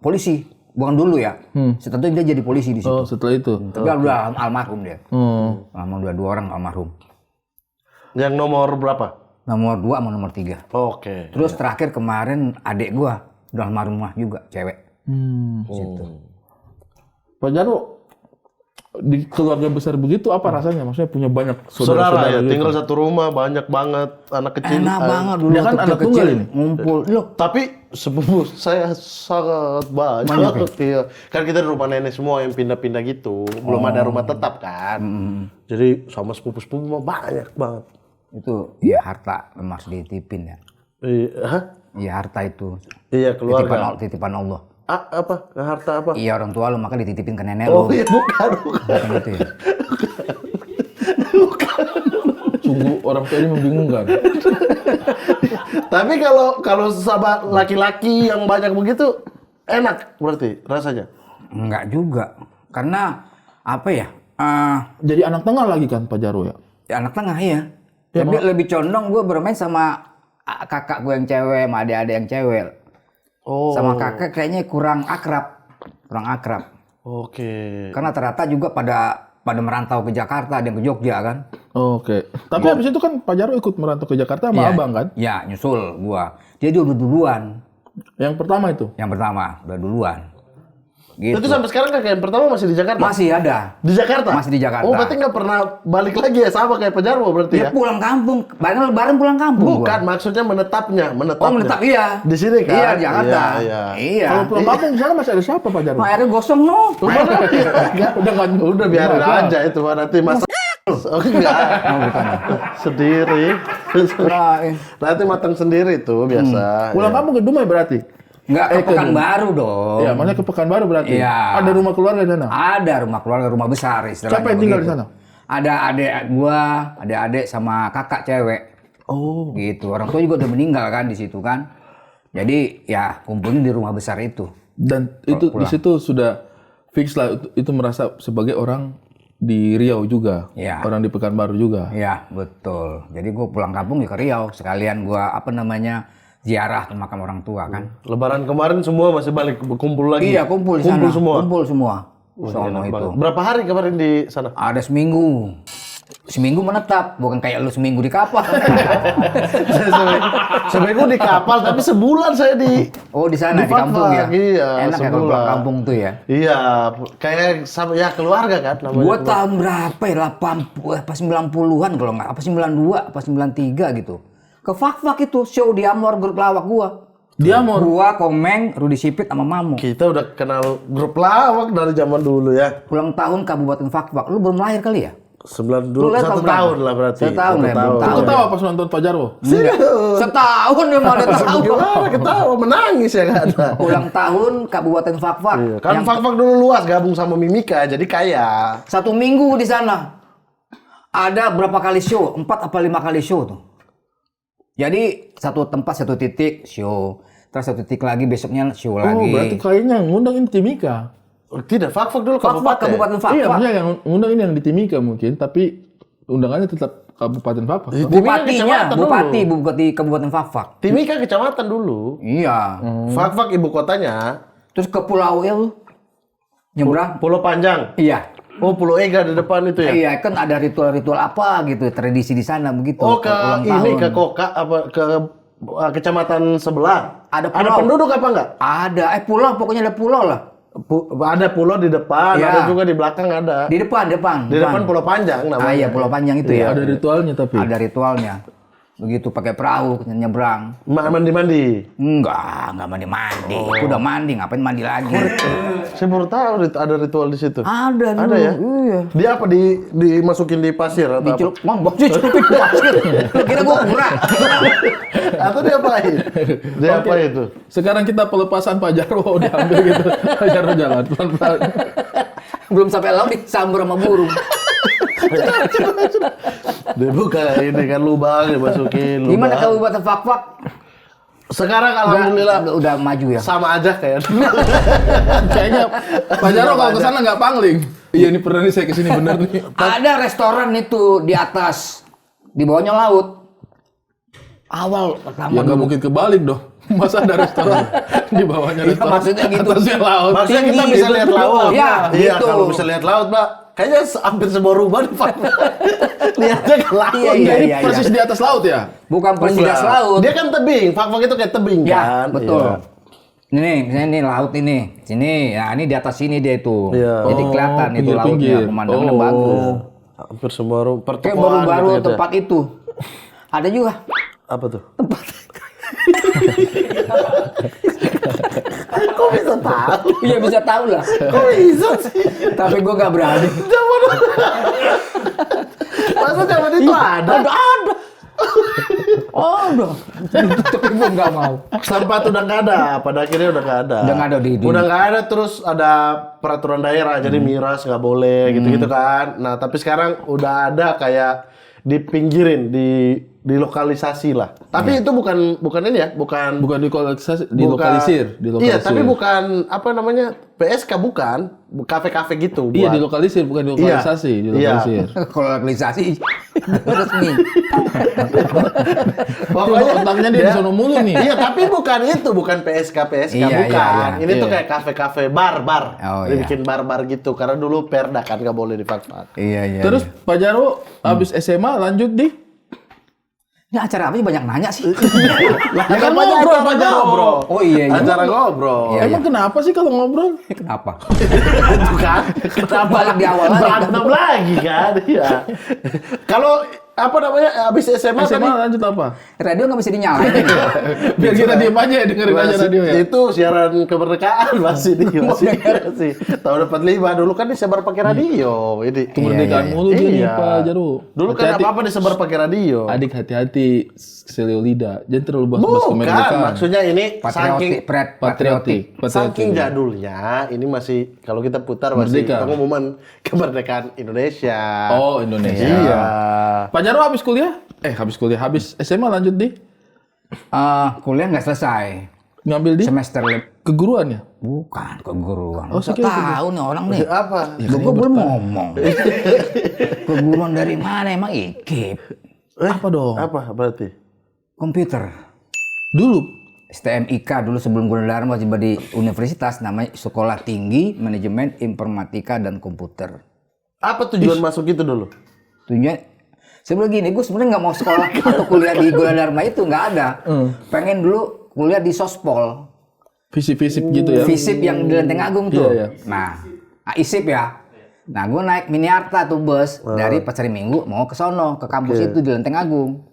polisi. Bukan dulu ya. Setelah itu dia jadi polisi di situ. Oh, setelah itu. Tapi udah almarhum dia. Almarhum udah 2 orang almarhum. Yang nomor berapa? Nomor 2 sama nomor 3. Oke. Terus terakhir kemarin adik gua udah almarhumah juga, cewek. Pak Jarwo, di keluarga besar begitu apa rasanya? Maksudnya punya banyak Saudara saudara-saudara ya, gitu. tinggal satu rumah banyak banget anak kecil. Enak banget dulu Dia kan waktu anak kecil tunggal ini. ngumpul. Loh, Tapi sepupu saya sangat banyak. Iya. Kan kita di rumah nenek semua yang pindah-pindah gitu. Belum ada rumah tetap kan. Jadi sama sepupu-sepupu mah banyak banget. itu ya harta memang harus dititipin ya. Iya, hah? Iya harta itu. Iya keluarga. Titipan Allah. Apa? Harta apa? Iya orang tua lu maka dititipin ke nenek Oh lu. iya bukan. Bukan gitu ya. Sungguh orang tua ini membingungkan. Tapi kalau sama laki-laki yang banyak begitu enak berarti rasanya. Enggak juga. Karena apa ya? Jadi anak tengah lagi kan Pak Jarwo ya? Ya anak tengah ya. Tapi lebih condong gue bermain sama kakak gue yang cewek, sama adik-adik yang cewek. Oh. Sama kakak kayaknya kurang akrab. Oke. Karena rata-rata juga pada merantau ke Jakarta, ada yang ke Jogja kan. Oke. Tapi habis itu kan Pak Jarwo ikut merantau ke Jakarta sama abang kan? Iya, nyusul gua. Dia udah duluan. Yang pertama itu? Yang pertama, udah duluan. Gitu. Itu sampai sekarang kakak yang pertama masih di Jakarta? Masih ada. Di Jakarta? Masih di Jakarta. Oh berarti nggak pernah balik lagi ya sama kayak Pak Jarwo berarti Dia ya? pulang kampung, bareng pulang kampung. Bukan, gua. maksudnya menetapnya. Oh menetap iya. Di sini kan? Iya, di Jakarta. Iya. Kalau pulang kampung di sana masih ada siapa Pak Jarwo? Nah, airnya gosong no. Udah biarin aja itu Pak, nanti mas. Oh enggak. Sendiri. Nanti matang sendiri tuh biasa. Pulang ya. kampung ke Dumai berarti? Enggak ke Pekanbaru dong. Iya, maksudnya ke Pekanbaru berarti? Iya. Ada rumah keluarga di sana? Ada rumah keluarga, rumah besar istilahnya. Siapa yang tinggal di sana? Ada adik gua, ada adik sama kakak cewek. Oh. Gitu. Orang tua juga udah meninggal kan di situ kan. Jadi ya kumpulnya di rumah besar itu. Dan itu di situ sudah fix lah itu merasa sebagai orang di Riau juga. Iya. Orang di Pekanbaru juga. Iya, betul. Jadi gua pulang kampung ya ke Riau. Sekalian gua ziarah ke makam orang tua kan. Lebaran kemarin semua masih balik kumpul lagi. Iya, kumpul di sana. Kumpul semua. Sono itu. Berapa hari kemarin di sana? Ada seminggu. Seminggu menetap, bukan kayak lu seminggu di kapal. Seminggu di kapal, tapi sebulan saya di. Oh di sana di Fakfak, kampung ya. iya, Enak ya kalau sebulan. pulang kampung tuh ya. Iya, kayak sama ya keluarga kan namanya. Gua tahun berapa ya? 90-an kalau nggak, apa 92, apa 93 gitu. Ke Fakfak itu show di Amor grup lawak gua. Gua, Komeng, Rudi Sipit sama Mamu. Kita udah kenal grup lawak dari zaman dulu ya. Ulang tahun Kabupaten Fakfak. Lu belum lahir kali ya? 92, Lu lihat 1 tahun tahun berapa? lah berarti. 1 tahun ya, belum Lu tahu. ketawa pas nonton Pak Jarwo? Enggak. Setahun dia mau ada tahu. Gimana ketawa menangis ya kan? Ulang tahun Kabupaten Fakfak. Iya, kan Fakfak dulu luas gabung sama Mimika jadi kaya. 1 minggu di sana. Ada berapa kali show? 4 apa 5 kali show tuh. Jadi satu tempat satu titik show. Terus satu titik lagi besoknya show lagi. Oh, berarti kayaknya yang ngundang ini Timika. Tidak, Fakfak dulu Fakfak, Kabupaten Fakfak. Iya, maksudnya yang ngundang ini yang di Timika mungkin, tapi undangannya tetap Kabupaten Fakfak. Bupatinya, kecamatan Bupati Kabupaten Fakfak. Timika kecamatan dulu. Iya. Fakfak ibu kotanya. Terus ke Pulau ya lu. Nyebrang. Pulau Panjang. Iya. Oh, Pulau Ega di depan itu ya? Iya, kan ada ritual-ritual apa gitu, tradisi di sana begitu. Oh, ke ulang ini tahun. ke Koka apa ke kecamatan sebelah. Ada Ada pulau. penduduk apa enggak? Ada, pulau, pokoknya ada pulau lah. Ada pulau di depan, Iya. ada juga di belakang ada. Di depan. Di depan Pulau Panjang namanya. Ah iya, Pulau Panjang itu ya. Ada ritualnya tapi. Ada ritualnya. Begitu pakai perahu nyebrang. Mandi-mandi. Enggak mandi-mandi. Itu udah mandi, ngapain mandi lagi? Saya baru tahu ada ritual di situ. Ada Ada ya? Iya. Dia apa dimasukin di pasir atau apa? Dicelup, bos dicelupin ke pasir. Lu kira gua kurang? Atau dia apain? Dia apa itu? Sekarang kita pelepasan Pak Jarwo diambil gitu. Pak Jarwo jalan pelan-pelan. Belum sampai laut disambar sama burung. Dia buka ini kan lubang dimasukin. Lubang. Gimana Kabupaten Fakfak? Sekarang alhamdulillah Udah maju ya. sama aja kayak dulu. Kayaknya Pak Jarwo kalau ke sana nggak pangling. Iya ini pernah nih saya kesini bener nih. Ada restoran itu di atas, di bawahnya laut. Awal pertama Ya nggak dulu. mungkin kebalik dong. Masa ada restoran di bawahnya Iya, restoran, maksudnya gitu. atasnya laut. Maksudnya kita Tinggi bisa gitu. lihat laut. Iya, Iya, gitu. kalau bisa lihat laut, Mbak. Kayaknya hampir sebuah rumah di Fakfak. Lihatnya ke laut. Iya, Jadi iya. persis di atas laut ya. Bukan persis di atas Bukan. laut. Dia kan tebing, Fakfak itu kayak tebing Ya, kan. betul. Iya. Nih, misalnya ini laut ini, sini, ya ini di atas sini dia itu. Iya. Jadi kelihatan itu lautnya, pinggir-pinggir. pemandangannya bagus. Hampir semua Kayak pertokoan baru-baru gitu-gitu. tempat itu. Ada juga. Apa tuh? Kok bisa tahu? Iya bisa tahu lah. Kok bisa sih? Tapi gua nggak berani. Masa zaman itu ada? Ada. Oh, udah. Tapi gua nggak mau. Sempat udah nggak ada, pada akhirnya udah nggak ada. Udah nggak ada di- Udah nggak ada, terus ada peraturan daerah, jadi miras nggak boleh gitu-gitu kan. Nah tapi sekarang udah ada kayak dipinggirin, dilokalisasi lah. Tapi itu bukan ini ya, bukan Bukan dilokalisir. Iya, tapi bukan apa namanya PSK bukan, kafe-kafe gitu. Iya, buat- dilokalisir bukan dilokalisasi, Iya. dilokalisir. Kalau legalisasi resmi. Pokoknya Otaknya dia di sono mulu nih. Iya, tapi bukan itu, bukan PSK Iya, bukan. iya. Ini tuh Iya. kayak kafe-kafe bar. Oh, Dia iya. bikin bar gitu karena dulu Perda kan nggak boleh dimanfaat. Iya. Terus Pak Jarwo habis SMA lanjut di ini acara apa sih banyak nanya sih? Ya kan namanya ngobrol, acara Pak Jarwo. ngobrol. Oh iya. Acara ngobrol. Iya, Emang kenapa sih kalau ngobrol? Kenapa? Itu kan. Kenapa Balik di awal lagi. berantem lagi kan? Iya. Kalau apa namanya habis SMA tadi SMA lanjut apa? Radio nggak bisa dinyalain. Biar kita diem aja ya, dengerin aja radio ya. Itu siaran kemerdekaan masih tahun 45 dulu kan disebar pakai radio ini. Kemerdekaan mulu dia nih Pak Jarwo. Dulu kan Hati-hati. apa-apa disebar pakai radio. Adik hati-hati seliolida. Jangan terlalu bahas-bahas Bukan, kemerdekaan. maksudnya ini saking Patriotik. saking jadulnya ini masih kalau kita putar masih Merdeka. pengumuman kemerdekaan Indonesia. Oh, Indonesia. Iya. Pak Jarwo habis kuliah? Habis SMA lanjut di Kuliah nggak selesai. ngambil di Semester keguruan ya? bukan keguruan. Oh, Nggak saya kira tahu nih orang nih. Apa? Gue belum ngomong. Keguruan dari mana emang IKIP? Apa dong? Apa berarti? Komputer. Dulu STMIK dulu sebelum Gunadarma tiba di universitas namanya Sekolah Tinggi Manajemen Informatika dan Komputer. Apa tujuan masuk itu dulu? Tujuannya sebelum gini, gue sebenarnya nggak mau sekolah atau kuliah di Gunadarma itu nggak ada. Pengen dulu kuliah di Sospol, visip-visip gitu ya? FISIP yang di Lenteng Agung tuh. Iya, iya. Nah, ISIP ya. Nah, gue naik Miniarta tuh bus dari Pasar Minggu mau ke sono ke kampus itu di Lenteng Agung.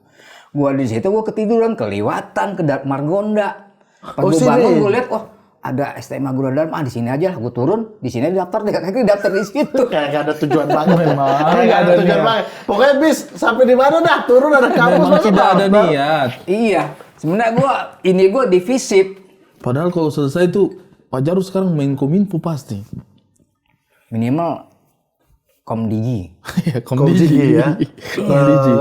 Gue di situ gue ketiduran, keliwatan ke Margonda. Pas gue sini. bangun gue lihat, oh ada STMA Gunadarma, di sini aja lah. Gue turun, di sini daftar, daftar di situ. Kayak gak ada tujuan banget. Memang Kayak gak ada tujuan banget. Pokoknya bis sampai di mana dah turun ada kampus Memang masuk tidak ada daftar. niat. Iya, sebenarnya gue di FISIP. Padahal kalau selesai tuh Pak Jarwo sekarang main Kominfo pasti. Minimal Komdigi. Ya, Komdigi ya. Komdigi.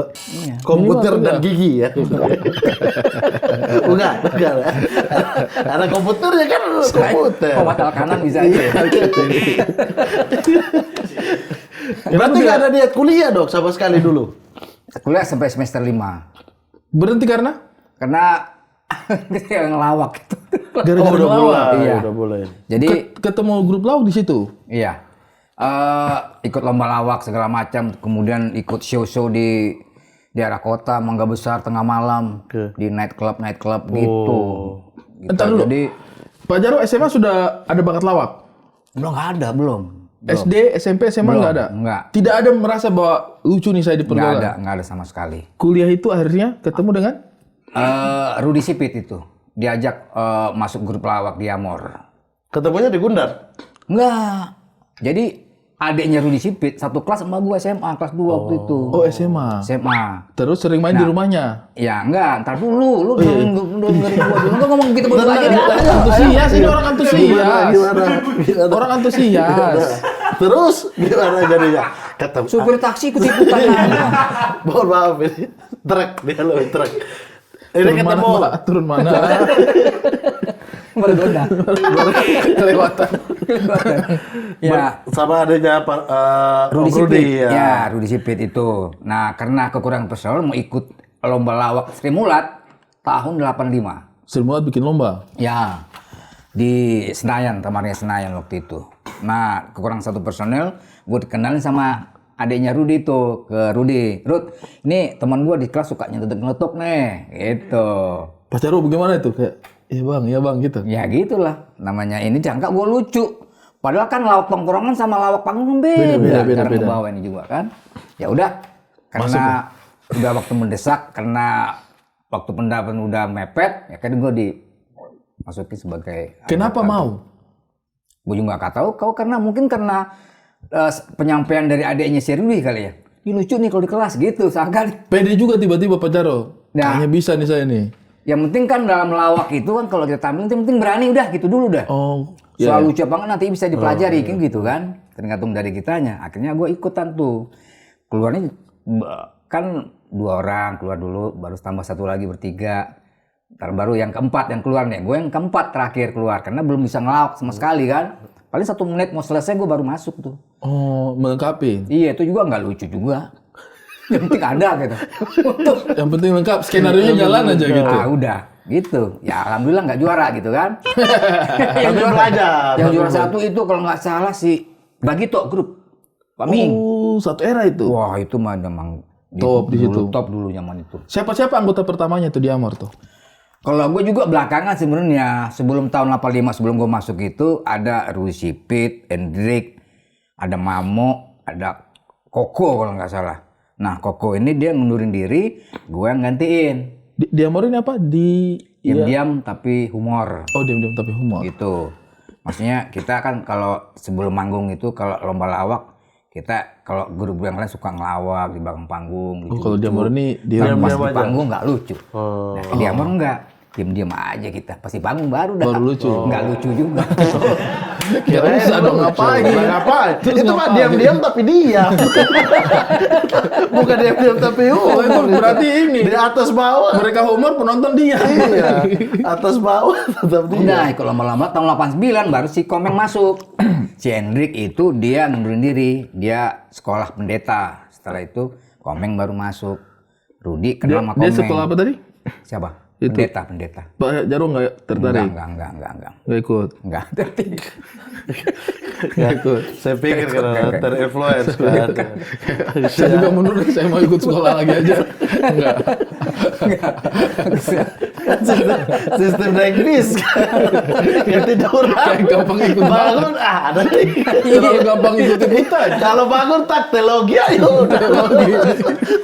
Komputer Minimal dan gigi ya. Bukan. Ada komputernya kan komputer. Oh, batal kanan bisa aja. Berarti gak ada niat kuliah dong sama sekali dulu. Kuliah sampai semester 5. Berhenti karena? Karena yang ngelawak itu. Gara-gara udah melawak. mulai. Iya. Udah mulai. Jadi Ketemu grup lauk di situ. iya. Ikut lomba lawak segala macam, kemudian ikut show-show di daerah kota, Mangga Besar tengah malam, Oke. di night club gitu. Entar dulu. Jadi Pak Jarwo SMA sudah ada bakat lawak. belum nggak ada, belum. SD, SMP, SMA Belum, nggak ada? nggak. Tidak ada merasa bahwa lucu nih saya di pergaulan? Nggak ada sama sekali. Kuliah itu akhirnya ketemu dengan? Rudi Sipit itu diajak masuk grup lawak di Amor. Ketemunya di Gundar. Enggak. Jadi adiknya Rudi Sipit satu kelas sama gue SMA kelas 2 waktu itu. Oh SMA. SMA. Terus sering main di rumahnya? Ya enggak, ntar dulu, lu dengerin gua dulu. Lu ngomong gitu berdua aja deh. Antusias, ini orang antusias. Gimana? Orang antusias. Terus gimana jadinya? Ketemu. Supir taksi ikut-ikutan. Mohon maaf ini. Truk dia lo truk. Ini Turun ketemu. mana, Pak? Turun mana? Bergoda. Kelewatan. Ya, Sama adanya Pak Rudi Om Sipit. ya. Ya, Rudi Sipit itu. Nah, karena kekurangan personal mau ikut lomba lawak Sri Mulat tahun 85. Sri Mulat bikin lomba. Ya, di Senayan, kamarnya Senayan waktu itu. Nah, kekurangan satu personel, gue dikenalin sama adiknya Rudi itu ke Rudi. Rud, ini teman gue di kelas suka nyetok-nyetok nih, gitu. Pak Jarwo bagaimana itu? Kayak Iya bang gitu. Ya gitulah. Namanya ini jangka gue lucu. Padahal kan lawak tongkrongan sama lawak panggung beda. Cara ngebawa ini juga kan. Ya udah. Karena udah waktu mendesak, karena waktu pendapatan udah mepet, ya kan gue dimasukin sebagai. Kenapa mau? Gue juga nggak tahu. Karena mungkin penyampaian dari adiknya si Rudi kali ya. Ini lucu nih kalau di kelas gitu. Sangka. Pede juga tiba-tiba Pak Jarwo. Nah. Kayaknya bisa nih saya nih. Yang penting kan dalam lawak itu kan kalau kita tampil, yang penting berani udah gitu dulu dah. Oh. Soal lucu apa enggak nanti bisa dipelajari kan gitu kan. Tergantung dari kitanya. Akhirnya gue ikutan tuh. Keluarnya kan 2 orang keluar dulu, baru tambah 1 lagi bertiga. Ntar baru yang keempat yang keluar nih. Gue yang keempat terakhir keluar karena belum bisa ngelawak sama sekali kan. Paling 1 menit mau selesai gue baru masuk tuh. Oh, melengkapi. Iya itu juga nggak lucu juga. Yang penting ada gitu. Yang penting lengkap, skenario-nya jalan aja gitu. Ah udah gitu. Ya alhamdulillah nggak juara gitu kan. Yang belajar. Yang juara 1 itu kalau nggak salah si Bagito grup. Pak Ming. Oh, satu era itu. Wah itu mah memang Top di situ. Top dulu zaman itu. Siapa anggota pertamanya tuh di Amor tuh? Kalau gue juga belakangan sebenarnya sebelum tahun 85 sebelum gue masuk itu ada Rudi Sipit, Hendrik, ada Mamo, ada Koko kalau nggak salah. Nah Koko ini dia ngundurin diri, gue yang gantiin. Di Amor ini apa? Diam-diam tapi humor. Oh diam-diam tapi humor. Gitu. Maksudnya kita kan kalau sebelum manggung itu kalau lomba lawak kita kalau grup yang lain suka ngelawak di belakang panggung. Oh kalau di Amor ini Kalau pas diam di aja. panggung nggak lucu. Nah, di Amor enggak. Diam-diam aja kita. Pas di panggung baru lucu. Nggak lucu juga. Ya bisa dong ngapain? Ngapain? Terus Itu mah ngapain? diam-diam tapi diam. Bukan diam-diam tapi Oh humor. itu berarti ini. Di atas bawah. Mereka humor, penonton dia. Iya. Atas bawah tetap dia. Nah, kalau lama-lama tahun 89 baru si Komeng masuk. Si Hendrik itu dia ngundurin diri. Dia sekolah pendeta. Setelah itu Komeng baru masuk. Rudi kenal sama Komeng. Dia sekolah apa tadi? Siapa? Itu. Pendeta. Pak Jarwo nggak tertarik? Enggak. Nggak ikut? Enggak tertarik. Nggak ikut. Saya pikir karena terinfluence kan. Saya juga mundur, saya mau ikut sekolah lagi aja. Enggak. Sistem naik bis. Yang tiduran. Kayak gampang ikut Bangun ada nih. Terlalu gampang ikut ikutan. Kalau bangun tak teologi ayo udah.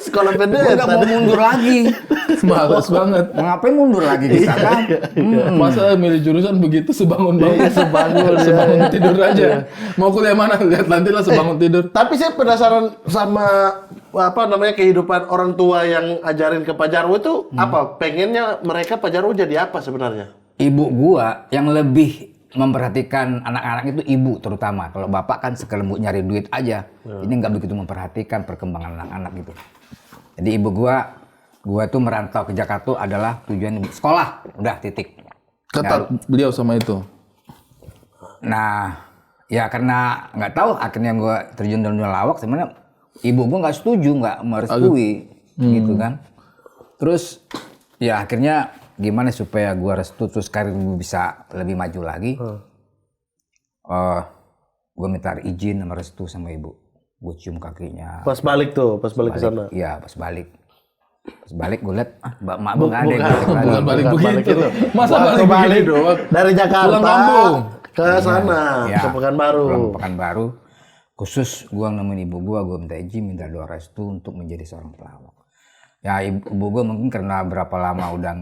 Sekolah Gue pendeta. nggak mau mundur lagi. Males banget. Ngapain mundur lagi di sana? Masa milih jurusan begitu sebangun-bangun. Iya, sebangun, Sebangun ya. tidur aja. Mau kuliah mana? Lihat nanti lah sebangun tidur. Tapi saya penasaran sama apa namanya kehidupan orang tua yang ajarin ke Pak Jarwo itu apa? Pengennya mereka Pak Jarwo jadi apa sebenarnya? Ibu gua yang lebih memperhatikan anak-anak itu ibu terutama. Kalau bapak kan sekelembut nyari duit aja. Ini nggak begitu memperhatikan perkembangan anak-anak gitu. Jadi ibu gua tuh merantau ke Jakarta adalah tujuan sekolah. Udah titik. Kata beliau sama itu. Nah, ya karena nggak tahu akhirnya gua terjun dalam dunia lawak sebenarnya ibu gua nggak setuju, nggak merestui gitu kan. Terus ya akhirnya gimana supaya gua restu terus karir gua bisa lebih maju lagi. Gua minta izin sama restu sama ibu. Gua cium kakinya. Pas balik ke sana. Iya, pas balik gue liat mbak mak nggak ada yang Bukan balik begitu. Masa Waktu balik balik begitu? doang. Dari Jakarta Pulang kampung. ke sana, Ya, ke Pekanbaru. pulang ke Pekanbaru. Khusus gua nemenin ibu gua minta izin, minta doa restu untuk menjadi seorang pelawak. Ya ibu gua mungkin karena berapa lama udah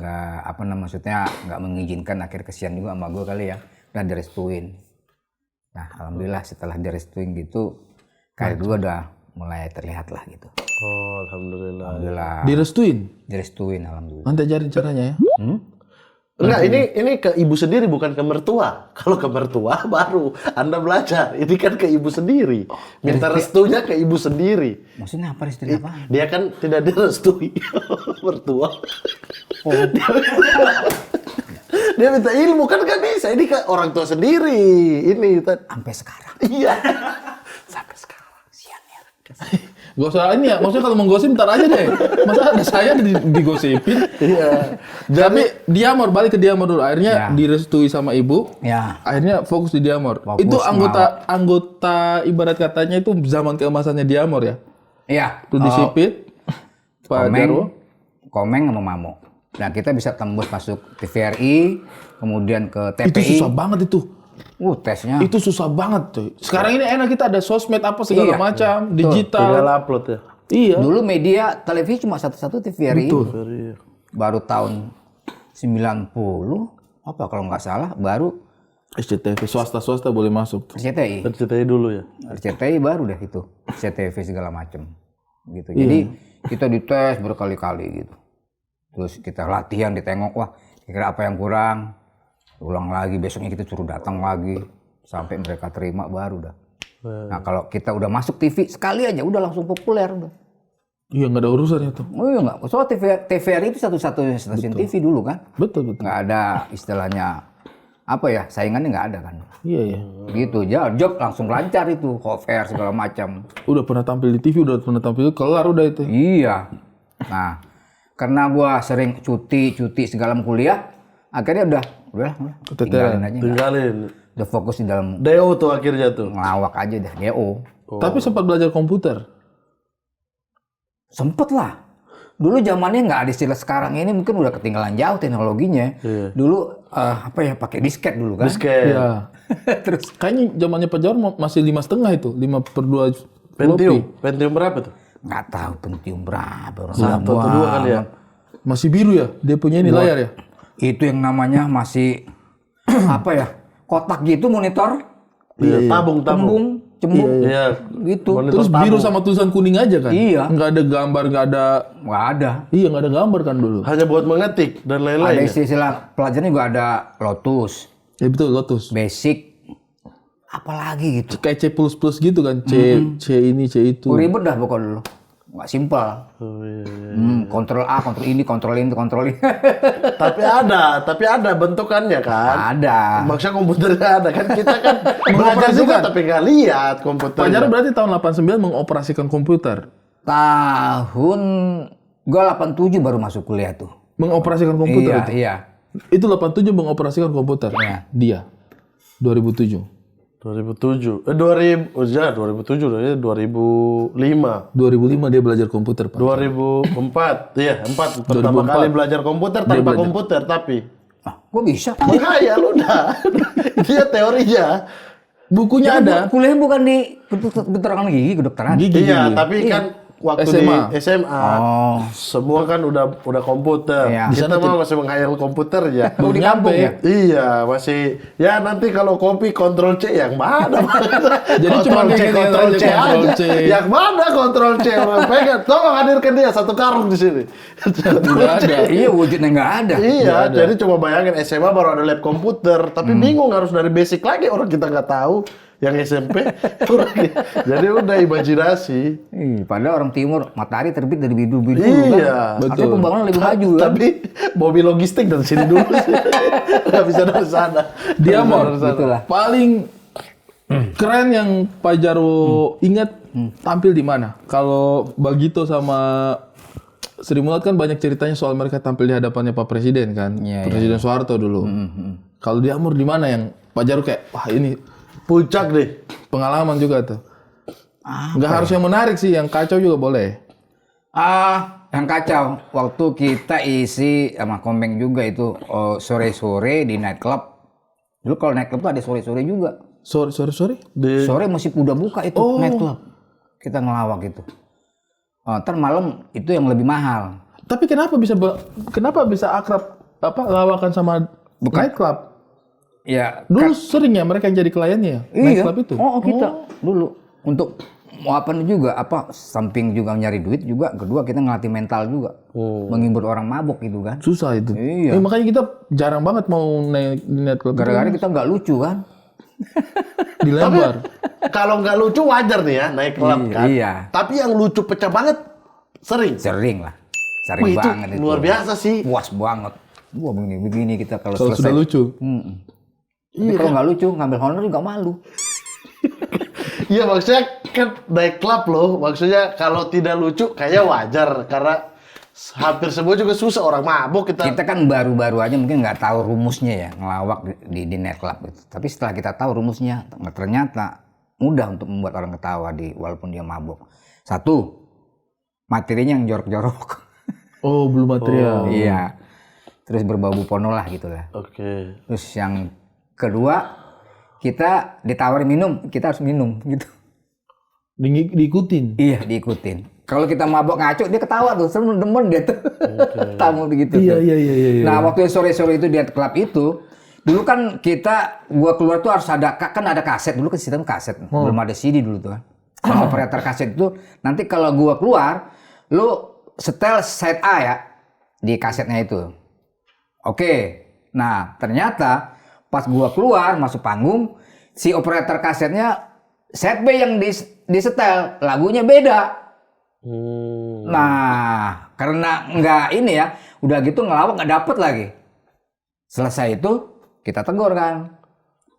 maksudnya nggak mengizinkan, akhir kesian juga sama gua kali ya, udah direstuin. Nah alhamdulillah setelah direstuin gitu, karir gua udah mulai terlihat lah gitu. Oh, alhamdulillah. Direstuin. Direstuin alhamdulillah. Nanti ajarin caranya ya. Enggak, ini ke ibu sendiri bukan ke mertua. Kalau ke mertua baru Anda belajar. Ini kan ke ibu sendiri. Minta restunya ke ibu sendiri. Maksudnya apa restuin apa? Dia kan tidak direstui mertua. Dia minta ilmu kan nggak bisa. Ini ke orang tua sendiri. Ini Sampai sekarang. iya. Sampai sekarang. Sian ya. Gak usah ini ya, maksudnya kalau mau gosip ntar aja deh. Masa ada saya digosipin? Iya. Tapi Diamor, balik ke Diamor dulu. Akhirnya Ya. direstui sama ibu. Ya. Akhirnya fokus di Diamor. Fokus Itu anggota ibarat katanya itu zaman keemasannya Diamor ya. Iya. Rudi Sipit, Pak Jarwo. Komeng sama Mamo. Nah, kita bisa tembus masuk TVRI, kemudian ke Itu TPI. susah banget itu. Tesnya. Itu susah banget tuh. Sekarang ini enak, kita ada sosmed apa segala Iya, macam, Tinggal digital. upload ya. Iya. Dulu media televisi cuma satu-satu TVRI. Betul. Baru tahun 90 apa kalau nggak salah baru SCTV swasta boleh masuk tuh. RCTI. RCTI dulu ya. RCTI baru deh itu. CTV segala macam. Gitu. Jadi kita dites berkali-kali gitu. Terus kita latihan ditengok, wah kira apa yang kurang. Ulang lagi, besoknya kita suruh datang lagi. Sampai mereka terima baru dah. Nah kalau kita udah masuk TV sekali aja udah langsung populer udah. Iya, nggak ada urusannya tuh. Oh iya nggak, soalnya TVRI itu satu-satunya stasiun TV dulu kan. Betul. Nggak ada istilahnya apa ya, saingannya nggak ada kan. Iya. Gitu, job langsung lancar itu, cover segala macam. Udah pernah tampil di TV, udah pernah tampil, kelar udah itu. Iya. Nah, karena gua sering cuti segala kuliah, akhirnya udah Keteteran. tinggalin aja. Tinggalin. Udah fokus di dalam DO tuh akhirnya tuh. ngelawak aja dah, GO. Tapi sempat belajar komputer. Sempet lah. Dulu zamannya nggak ada istilah sekarang ini, mungkin udah ketinggalan jauh teknologinya. Dulu pakai disket dulu kan. Disket. Iya. Terus Kayaknya zamannya Pak Jarwo masih 5,5 itu, 5/2 Pentium berapa tuh? nggak tahu Pentium berapa. orang Satu tua atau dua kali ya? Masih biru ya? Dia punya ini layar ya? Itu yang namanya masih kotak gitu monitor, Iya, tabung. cembung, Iya. gitu. Monitor Terus biru tabung. sama tulisan kuning aja kan? Iya. Nggak ada gambar, nggak ada. Nggak ada. Iya, nggak ada gambar kan dulu. Hanya buat mengetik dan Ada lain-lain. ya? istilah pelajarannya juga ada Lotus, Ya betul, Lotus. Basic, apalagi gitu. Kayak C++ gitu kan? C ini, C itu. Ribet dah pokoknya dulu. Nggak simpel. Oh, iya. Kontrol A, kontrol ini, kontrol ini. Tapi ada bentukannya kan? Ada. Maksudnya komputernya ada kan? Kita kan belajar juga tapi nggak lihat Pak komputernya. Jarwo berarti tahun 89 mengoperasikan komputer. Tahun gua 87 baru masuk kuliah tuh. Mengoperasikan komputer itu. Iya. Itu 87 mengoperasikan komputer. Iya. Dia. 2007. 2007. 2007 ya 2005. 2005 dia belajar komputer, Pak. 2004. Iya, 4 pertama 2004. kali belajar komputer tanpa komputer tapi Kok bisa? menghayal udah. Dia teorinya. Bukunya ada. Kuliah bukan di kedokteran gigi, kedokteran. Gigi. Iya, tapi kan waktu SMA. di SMA semua kan udah komputer. Iya. Kita mah masih menghayal komputer ya. Di kampung ya? Iya, masih ya nanti kalau kopi kontrol C yang mana? Jadi cuma kayak gini kontrol C aja, Ctrl aja. C. Yang mana kontrol C? Pegang, tolong hadirkan dia satu karung di sini. Nggak ada. Iya, wujudnya nggak ada. Iya, jadi coba bayangin SMA baru ada lab komputer, tapi bingung harus dari basic lagi orang kita nggak tahu. Yang SMP, jadi udah imajinasi. Padahal orang timur matahari terbit dari bidu-bidu Iya, kan. betul. Artinya pembangunan lebih maju kan. Tapi mobil logistik dari sini dulu sih. Nggak bisa dari sana. Dia Nggak bisa mau dari sana. Itulah. paling keren yang Pak Jarwo ingat tampil di mana? Kalau Bagito sama Sri Mulat kan banyak ceritanya soal mereka tampil di hadapannya Pak Presiden kan, Iya, Presiden Soeharto dulu. Kalau di Amur di mana yang Pak Jarwo kayak wah ini Puncak deh. pengalaman juga tuh. Nggak harus yang menarik sih, yang kacau juga boleh. Yang kacau waktu kita isi sama Komeng juga itu sore-sore di night club. Dulu kalau night club tuh ada sore-sore juga. Sorry. Sore masih udah buka itu night club. Kita ngelawak gitu. Ntar malam itu yang lebih mahal. Tapi kenapa bisa akrab lawakan sama nightclub? Ya, Dulu sering ya mereka yang jadi kliennya ya? Nightclub itu? Kita dulu untuk mau apa juga samping juga nyari duit juga, kedua kita ngelatih mental juga. Menghibur orang mabok gitu kan. Susah itu. Iya. Makanya kita jarang banget mau naik di nightclub. Gara-gara kita nggak lucu kan. Dilempar. Kalau nggak lucu wajar nih ya naik klub kan. Iya. Tapi yang lucu pecah banget sering. Sering lah. Sering Wah, itu banget itu. luar biasa sih. Puas banget. Wah begini kita kalau Kalau selesai. sudah lucu. Tapi kalau nggak lucu ngambil honor juga malu. Iya maksudnya kan naik klub loh. Maksudnya kalau tidak lucu kayaknya wajar karena hampir semua juga susah orang mabuk kita. Kita kan baru-baru aja mungkin nggak tahu rumusnya ya ngelawak di night club itu. Tapi setelah kita tahu rumusnya ternyata mudah untuk membuat orang ketawa walaupun dia mabuk. Satu, materinya yang jorok-jorok. Oh, belum material. Iya. terus berbau pono lah gitulah. Oke. Terus yang kedua kita ditawarin minum, kita harus minum gitu. Diikutin. Iya, diikutin. Kalau kita mabok ngaco, dia ketawa tuh, seneng demen dia tuh. Tamu begitu. Iya, tuh. iya. Nah, waktu sore-sore itu di klub itu, dulu kan gua keluar tuh harus ada, kan ada kaset. Dulu kan sistem kaset, belum ada CD dulu tuh kan. Sama operator kaset itu, nanti kalau gua keluar, lu setel side A ya, di kasetnya itu. Oke. Nah, ternyata pas gua keluar, masuk panggung, si operator kasetnya set B yang disetel, lagunya beda. Nah, karena nggak ini ya, udah gitu ngelawak nggak dapet lagi. Selesai itu, kita tegur kan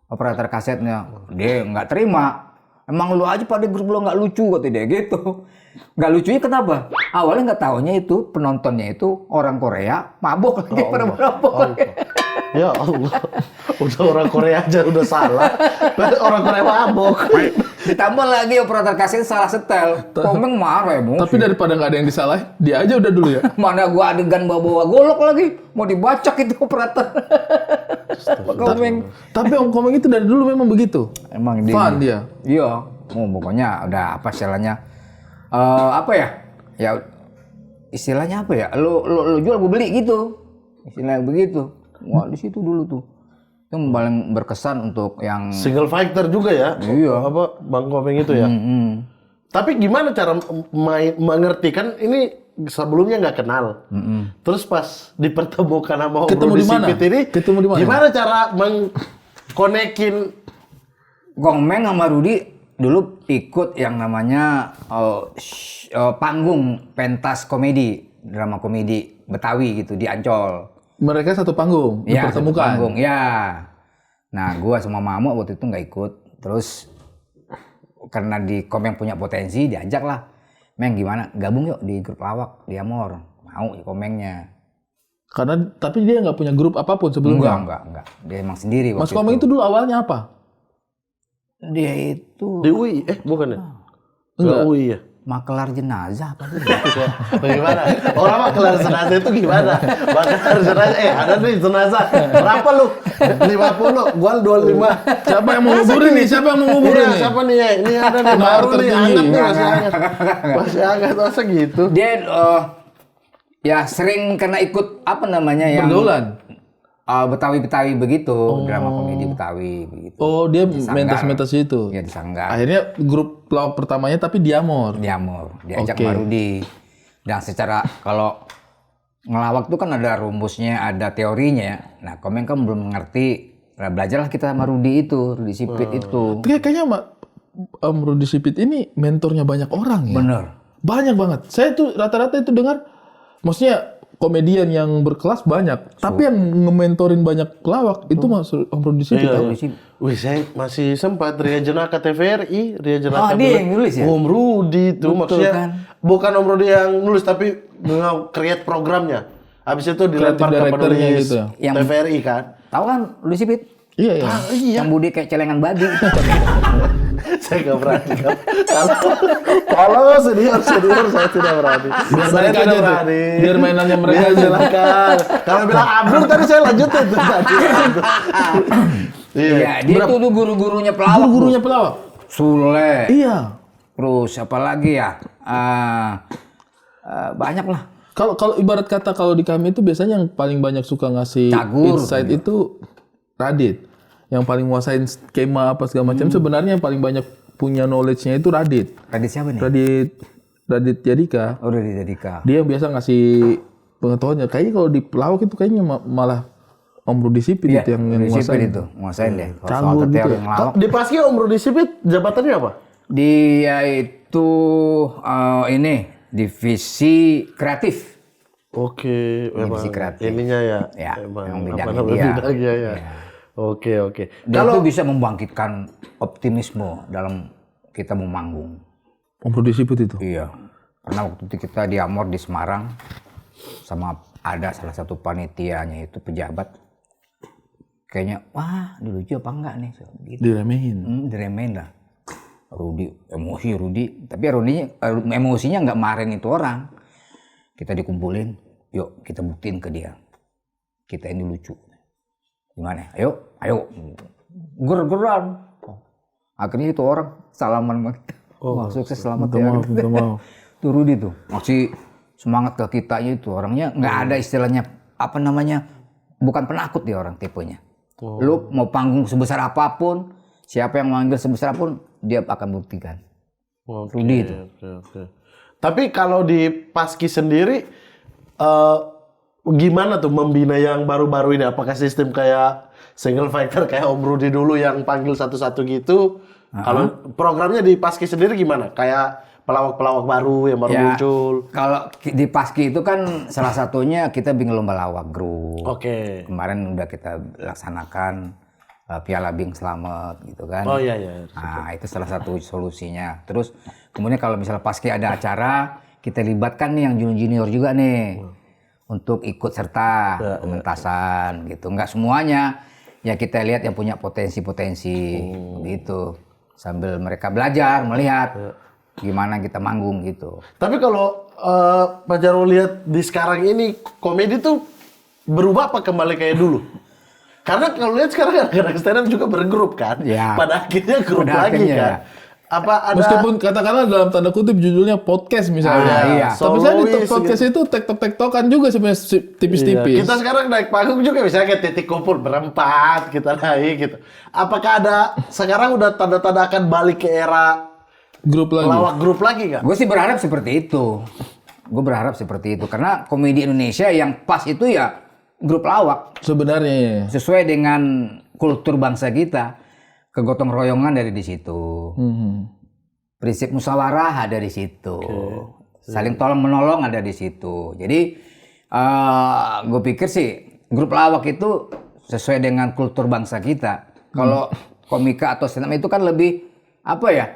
operator kasetnya, dia nggak terima. Emang lu aja pada grup lu nggak lucu kata dia gitu. Nggak lucunya kenapa? Awalnya nggak taunya itu penontonnya itu orang Korea mabok lagi pada mabok. Ya Allah, udah orang Korea aja udah salah. Orang Korea mabok. Ditambah lagi operator kaset salah setel. Komeng marah emosi. Tapi daripada nggak ada yang disalahin, dia aja udah dulu ya. Mana gua adegan bawa golok lagi, mau dibacak itu operator. Komeng. Tapi Om Komeng itu dari dulu memang begitu. Emang Fun dia. Iya, pokoknya udah apa istilahnya? Apa ya? Ya istilahnya apa ya? Lu jual gue beli gitu. Istilahnya begitu. Wah, di situ dulu tuh. Yang paling berkesan untuk yang Single fighter juga ya? Iya. Apa Bang Komeng itu ya? Tapi gimana cara mengerti kan ini sebelumnya nggak kenal. Terus pas dipertemukan sama Om Ketemu Rudi di mana? Sipit ini, Ketemu di mana? gimana cara mengkonekin? Komeng sama Rudi dulu ikut yang namanya panggung pentas komedi, drama komedi Betawi gitu di Ancol. Mereka satu panggung, Ya, satu dipertemukan. panggung, ya. Nah, gua sama Mamo waktu itu nggak ikut. Terus karena di Komeng punya potensi, diajak lah. Meng gimana? Gabung yuk di grup lawak, di Amor. Mau ya Komengnya. Karena tapi dia nggak punya grup apapun sebelumnya. Enggak. Dia emang sendiri Mas waktu Komeng itu dulu awalnya apa? Dia itu Di UI? Bukan ya? Enggak. UI ya? makelar jenazah apa gitu. Bagaimana? Orang mah kelar jenazah itu gimana? Bakar jenazah, ada nih jenazah. Berapa lu? 50, gua 25. Siapa yang mau nguburin nih? Siapa yang mau nguburin Iya, nih? siapa nih? Ini ada nih, Nomor baru nih, tertinggi. anget nih, Enggak, masih enggak. anget. Masih anget, masa gitu? Dia ya sering karena ikut apa namanya yang Pergaulan. Betawi-Betawi begitu, drama komedi Betawi begitu. Oh, dia Sanggar. mentas-mentas itu. Ya di Sanggar. Akhirnya grup pelawak pertamanya tapi Diamor. Di Amor, diajak Oke. Marudi. Dan secara kalau ngelawak tuh kan ada rumusnya, ada teorinya. Nah, Komeng kan belum mengerti. Nah, belajarlah kita sama Rudi itu, Rudi Sipit itu. Kayaknya Rudi Sipit ini mentornya banyak orang ya. Bener. Banyak banget. Saya tuh rata-rata itu dengar, maksudnya komedian yang berkelas banyak, tapi yang nge-mentorin banyak pelawak itu masuk Om Rudi Sipit. Iya. ya? Wih, saya masih sempat Ria Jenaka TVRI, Ria Oh, Jenaka. dia yang nulis ya? Om Rudi itu Betul, maksudnya kan? bukan Om Rudi yang nulis tapi nge-create programnya. Habis itu dilempar ke directornya penulis gitu ya? Yang- TVRI kan. Tahu kan Rudi Sipit? Iya, iya. Iya. Yang budi kayak celengan babi. Saya nggak berani. Kalau senior saya tidak berani. Biar Saya mereka tidak aja tuh. berani. Biar mainannya mereka Biar aja. silakan. Kalau bilang Abdul tadi saya lanjutin tuh tadi. Iya, dia tuh tuh guru-gurunya pelawak. Guru-gurunya pelawak. Sule. Iya. Terus apa lagi ya? Banyak lah. Kalau ibarat kata kalau di kami itu biasanya yang paling banyak suka ngasih Cagur. insight itu Radit. Yang paling nguasain skema apa segala macam. Sebenarnya yang paling banyak punya knowledge-nya itu Radit. Radit siapa nih? Radit Yadika. Oh, Radit Yadika. Dia yang biasa ngasih pengetahuannya. Kayaknya kalau di pelawak itu kayaknya malah Om Rudi Sipit itu yang Rudi Sipit nguasain. itu. Nguasain deh. Kalau Cagur soal gitu. teori ngelawak. Di Paski Om Rudi Sipit jabatannya apa? Dia itu ini divisi kreatif. Oke, memang Divisi kreatif. ininya ya. Ya, memang yang apa bidangnya namanya dia. bidangnya ya. Oke. Dia tuh bisa membangkitkan optimisme dalam kita mau manggung. Om Rudi Sipit itu. Iya. Karena waktu itu kita di Amor di Semarang sama ada salah satu panitianya itu pejabat. Kayaknya wah, ini lucu apa enggak nih? So, gitu. Diremehin. Diremehin lah. Rudi, tapi emosinya nggak marahin itu orang. Kita dikumpulin, yuk kita buktiin ke dia. kita ini lucu. Gimana? Ayo. Ger-geran. Akhirnya itu orang salaman sama kita. Wah, sukses selamat ya. Minta maaf. Tuh Rudi tuh masih semangat ke kitanya itu, orangnya nggak ada istilahnya apa namanya, bukan penakut dia orang tipenya. Lu mau panggung sebesar apapun, siapa yang manggil sebesar apapun dia akan buktikan. Rudi itu. Oke. Tapi kalau di Paski sendiri gimana tuh membina yang baru-baru ini? Apakah sistem kayak single fighter kayak Om Rudi dulu yang panggil satu-satu gitu? Kalau programnya di Paski sendiri gimana? Kayak pelawak-pelawak baru yang baru muncul? Kalau di Paski itu kan salah satunya kita bikin lomba lawak grup. Oke. Kemarin udah kita laksanakan Piala Bing Slamet gitu kan. Oh iya. Nah, itu salah satu solusinya. Terus kemudian kalau misalnya Paski ada acara, kita libatkan nih yang junior juga nih. Untuk ikut serta pementasan gitu. Enggak semuanya. Ya kita lihat yang punya potensi-potensi gitu. Sambil mereka belajar, melihat gimana kita manggung gitu. Tapi kalau Pak Jarwo lihat di sekarang ini komedi tuh berubah apa kembali kayak dulu? Karena kalau lihat sekarang kadang-kadang stand up juga bergrup kan. Ya. Pada akhirnya grup Pada lagi akhirnya, kan. ya. Apa ada Meskipun katakanlah dalam tanda kutip judulnya podcast misalnya. Iya. Tapi saya di Solois podcast itu tektok-tektokan juga sebenarnya tipis-tipis. Iya. Kita sekarang naik panggung juga misalnya kayak titik kumpul berempat kita naik gitu. Apakah ada sekarang udah tanda-tanda akan balik ke era Grup lagi. lawak grup lagi nggak? Gue sih berharap seperti itu. Gue berharap seperti itu. Karena komedi Indonesia yang pas itu ya grup lawak. Sebenarnya ya. Sesuai dengan kultur bangsa kita. Kegotong royongan dari di situ. Prinsip musyawarah ada di situ. Saling tolong menolong ada di situ. Jadi gue pikir sih grup lawak itu sesuai dengan kultur bangsa kita. Kalau komika atau stand up itu kan lebih apa ya?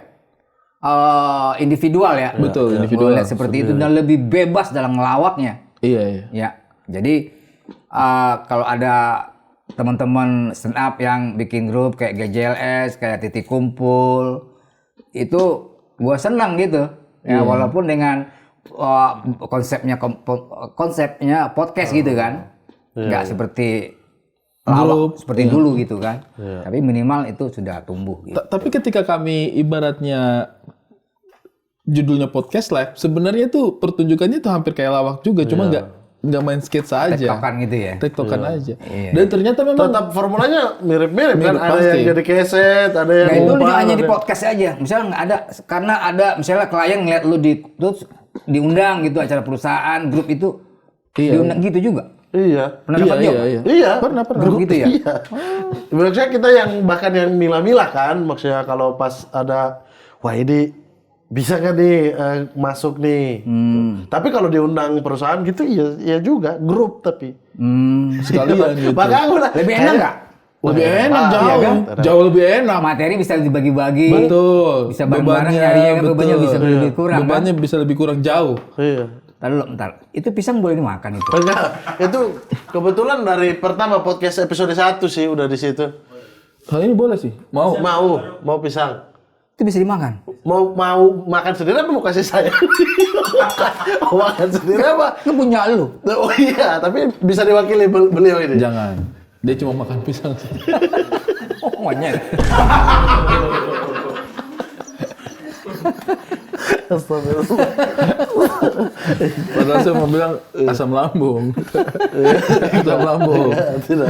Individual ya. Betul, individual. Gua lihat seperti itu dan lebih bebas dalam ngelawaknya. Iya. Ya. Jadi kalau ada teman-teman stand up yang bikin grup kayak GJLS, kayak Titik Kumpul, itu gua senang gitu. Ya walaupun dengan konsepnya podcast gitu kan. Nggak seperti lawak seperti dulu gitu kan. Tapi minimal itu sudah tumbuh gitu. Tapi ketika kami ibaratnya judulnya podcast live, sebenarnya tuh pertunjukannya tuh hampir kayak lawak juga, cuma nggak main sketsa aja. Tektokan gitu ya. Tektokan aja. Iya. Dan ternyata memang Tetap formulanya mirip-mirip kan. Mirip, Ada pasti. yang jadi keset, ada yang Nah itu umpan, hanya di ada- podcast aja. Misalnya nggak ada, karena ada misalnya klien ngeliat lu terus diundang gitu acara perusahaan, grup itu diundang gitu juga. Iya. Pernah dapat job? Iya. Pernah. Grup gitu ya? Iya. Maksudnya kita yang bahkan yang milah-milah kan, maksudnya kalau pas ada, wah ini bisa nggak nih masuk nih. Tapi kalau diundang perusahaan gitu, iya juga grup tapi. sekalian gitu. Makanya aku udah Lebih enak nggak? Lebih enak Ah, jauh, iya kan? jauh lebih enak. Materi bisa dibagi-bagi. Betul. Bisa bareng-bareng nyarinya kan bebannya bisa lebih kurang kan? Bebannya bisa lebih kurang jauh. Iya. Bentar. Itu pisang boleh dimakan itu? Enggak, itu kebetulan dari pertama podcast episode 1 sih udah di situ. Hal ini boleh sih. Mau. Mau pisang. Itu bisa dimakan? Mau makan sendiri apa mau kasih saya? Mau makan sendiri apa? Itu punya lu. Oh iya, tapi bisa diwakili beliau ini. Jangan. Dia cuma makan pisang. Oh, monyet. Astagfirullah. Padahal saya mau bilang asam lambung. Asam lambung. Tidak.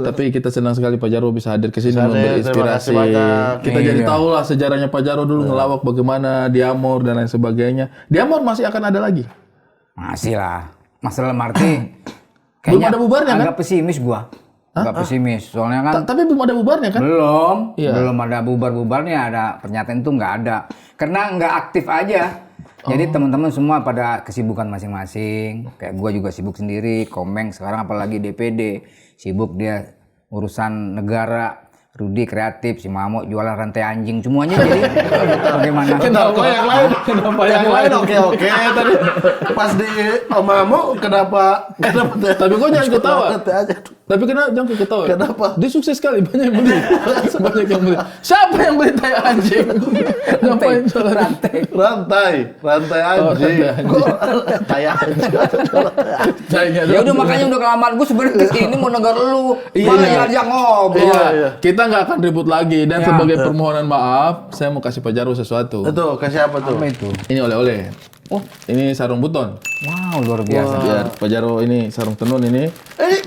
Tapi kita senang sekali Pak Jarwo bisa hadir ke sini Bisa memberi hadir, terima inspirasi. kasih banyak. Kita Iya. jadi tahu lah sejarahnya Pak Jarwo dulu ngelawak bagaimana Diamor dan lain sebagainya. Diamor masih akan ada lagi. Masih lah. Masalah Marti. Belum ada bubarnya, kan? Agak pesimis gua. Agak pesimis. Soalnya kan Tapi belum ada bubarnya kan? belum. Iya. Belum ada bubar-bubarnya. Ada pernyataan itu nggak ada. Karena nggak aktif aja. Jadi teman-teman semua pada kesibukan masing-masing. Kayak gua juga sibuk sendiri. Komeng sekarang apalagi DPD. Sibuk dia urusan negara. Rudi kreatif, si Mamo jualan rantai anjing, semuanya jadi bagaimana? Kenapa yang lain? Kenapa yang lain? Oke tadi pas di Mamo kenapa? Tapi kok jangan ketawa. Aja. Tapi kenapa jangan ketawa? Kenapa? Dia sukses sekali, banyak yang beli. Banyak yang beli. Siapa yang beli tai anjing? Ngapain jualan rantai? Rantai anjing. rantai anjing. Kok tai anjing? Ya udah makanya udah kelamaan gue sebenarnya kesini mau negar lu, Iya. malah diajak ngobrol. Iya, kita nggak akan ribut lagi. Dan Ya. sebagai permohonan maaf, saya mau kasih Pak Jarwo sesuatu. Itu kasih apa tuh? Apa itu? Ini oleh-oleh. Oh, Ini sarung buton. wow luar biasa. Biar Pak Jarwo ini sarung tenun ini.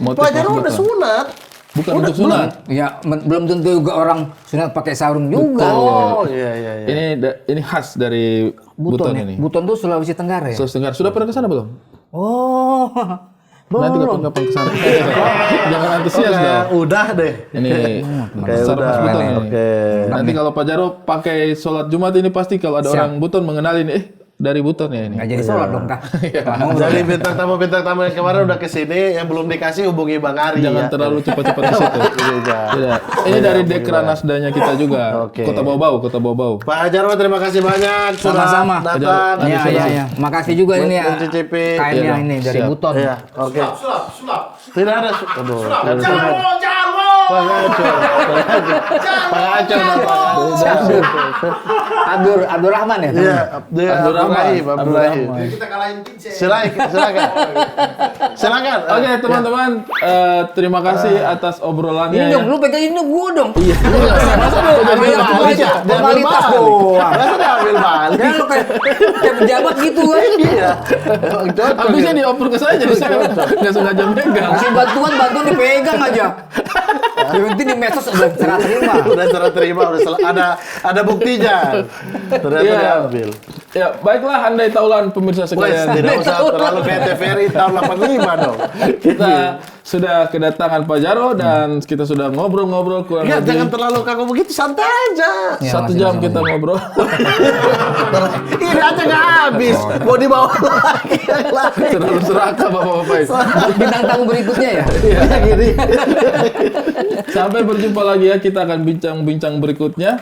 Pak Jarwo udah sunat. Bukan untuk sunat. Ya belum tentu juga orang sunat pakai sarung juga. Oh iya. Ini khas dari buton, ya? ini. Buton tuh Sulawesi Tenggara ya? Sulawesi Tenggara. Sudah pernah ke sana belum? Oh, Nanti belum. kapan ke sana. Jangan antusias Kayak dong. udah deh. Ini Kayak sarung khas udah. buton ini. Oke. Nanti kalau Pak Jarwo pakai sholat Jumat ini pasti kalau ada Siap. orang buton mengenalin, dari buton ya ini. Nggak jadi sholat dong kak. Jadi bintang tamu yang kemarin udah kesini, yang belum dikasih hubungi Bang Ari Jangan ya. terlalu cepat-cepat ke situ. Tidak. Ini dari Dekra Nasdanya kita juga. Oke. Kota Bau. Pak Jarwo terima kasih banyak sudah Sama-sama. datang. Iya. Makasih juga ini ya. Mencicipi. Kainnya Iya, ini dari siap. buton. Iya, oke. Sulap. Tidak ada. Aduh. Tidak ada. Jarwo. Pengacau. Abdur Rahman ya? Iya, dia Abdurrahim. Kita kalahin Pince. Silakan. Oke, teman-teman, terima kasih atas obrolannya. Ini dong, lu pegang ini gue dong. Iya. Formalitas doang. Masa dia ambil balik? Ya lu kayak pejabat gitu kan. Iya. Emang cocok Habisnya ya. dioper ke saya jadi saya nggak sengaja megang. Kasih bantuan dipegang aja. Yang penting di medsos udah serah terima. Udah serah terima, ada buktinya. Ternyata Iya. diambil. Ya, baiklah Andai Taulan pemirsa Wes, sekalian. tidak usah terlalu kayak TVRI tahun 85 dong. Kita sudah kedatangan Pak Jarwo dan kita sudah ngobrol-ngobrol kurang Enggak, lebih jangan terlalu kaku begitu, santai aja. Ya, 1 jam kita ngobrol. Ini aja nggak habis, mau dibawa lagi yang lain. Terlalu serakah Bapak-bapak. Bintang tamu berikutnya ya. Iya gini. Sampai berjumpa lagi ya, kita akan bincang-bincang berikutnya.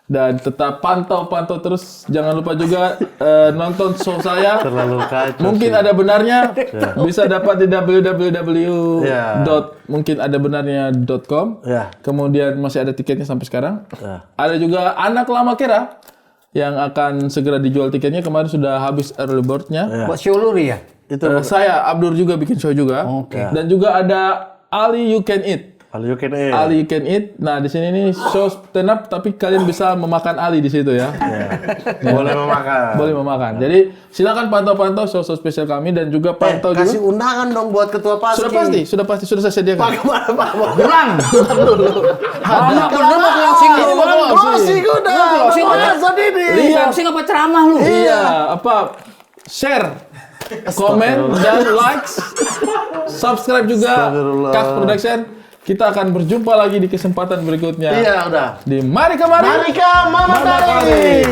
Dan tetap pantau terus. Jangan lupa juga nonton show saya. Terlalu kacau. Mungkin sih. ada benarnya. Bisa dapat di Ya. www.mungkinadabenarnya.com. Ya. Kemudian masih ada tiketnya sampai sekarang. Ya. Ada juga Anak Lama Kera yang akan segera dijual tiketnya. Kemarin sudah habis early bird-nya. Buat show luri ya. Itu Saya Abdur juga bikin show juga. Oke. Dan juga ada Ali You Can Eat. kalau you can eat. Ali You Can Eat. Nah, di sini nih show stand up tapi kalian bisa memakan Ali di situ ya. Boleh memakan. Boleh memakan. Jadi silakan pantau show spesial kami dan juga pantau Kasih juga. undangan dong buat ketua paski. Sudah pasti sudah saya sediakan. Pak kemana Pak? Pulang. Anak bener mau closing Ini dulu. mau closing. Closing udah. Closing apa? Episode ini. Lihat. Closing apa ceramah lu? Iya, share, komen dan likes, subscribe juga Astagfirullah. Kak Production. Kita akan berjumpa lagi di kesempatan berikutnya Iya udah. di Mari Kemari. Marika Mama Tari.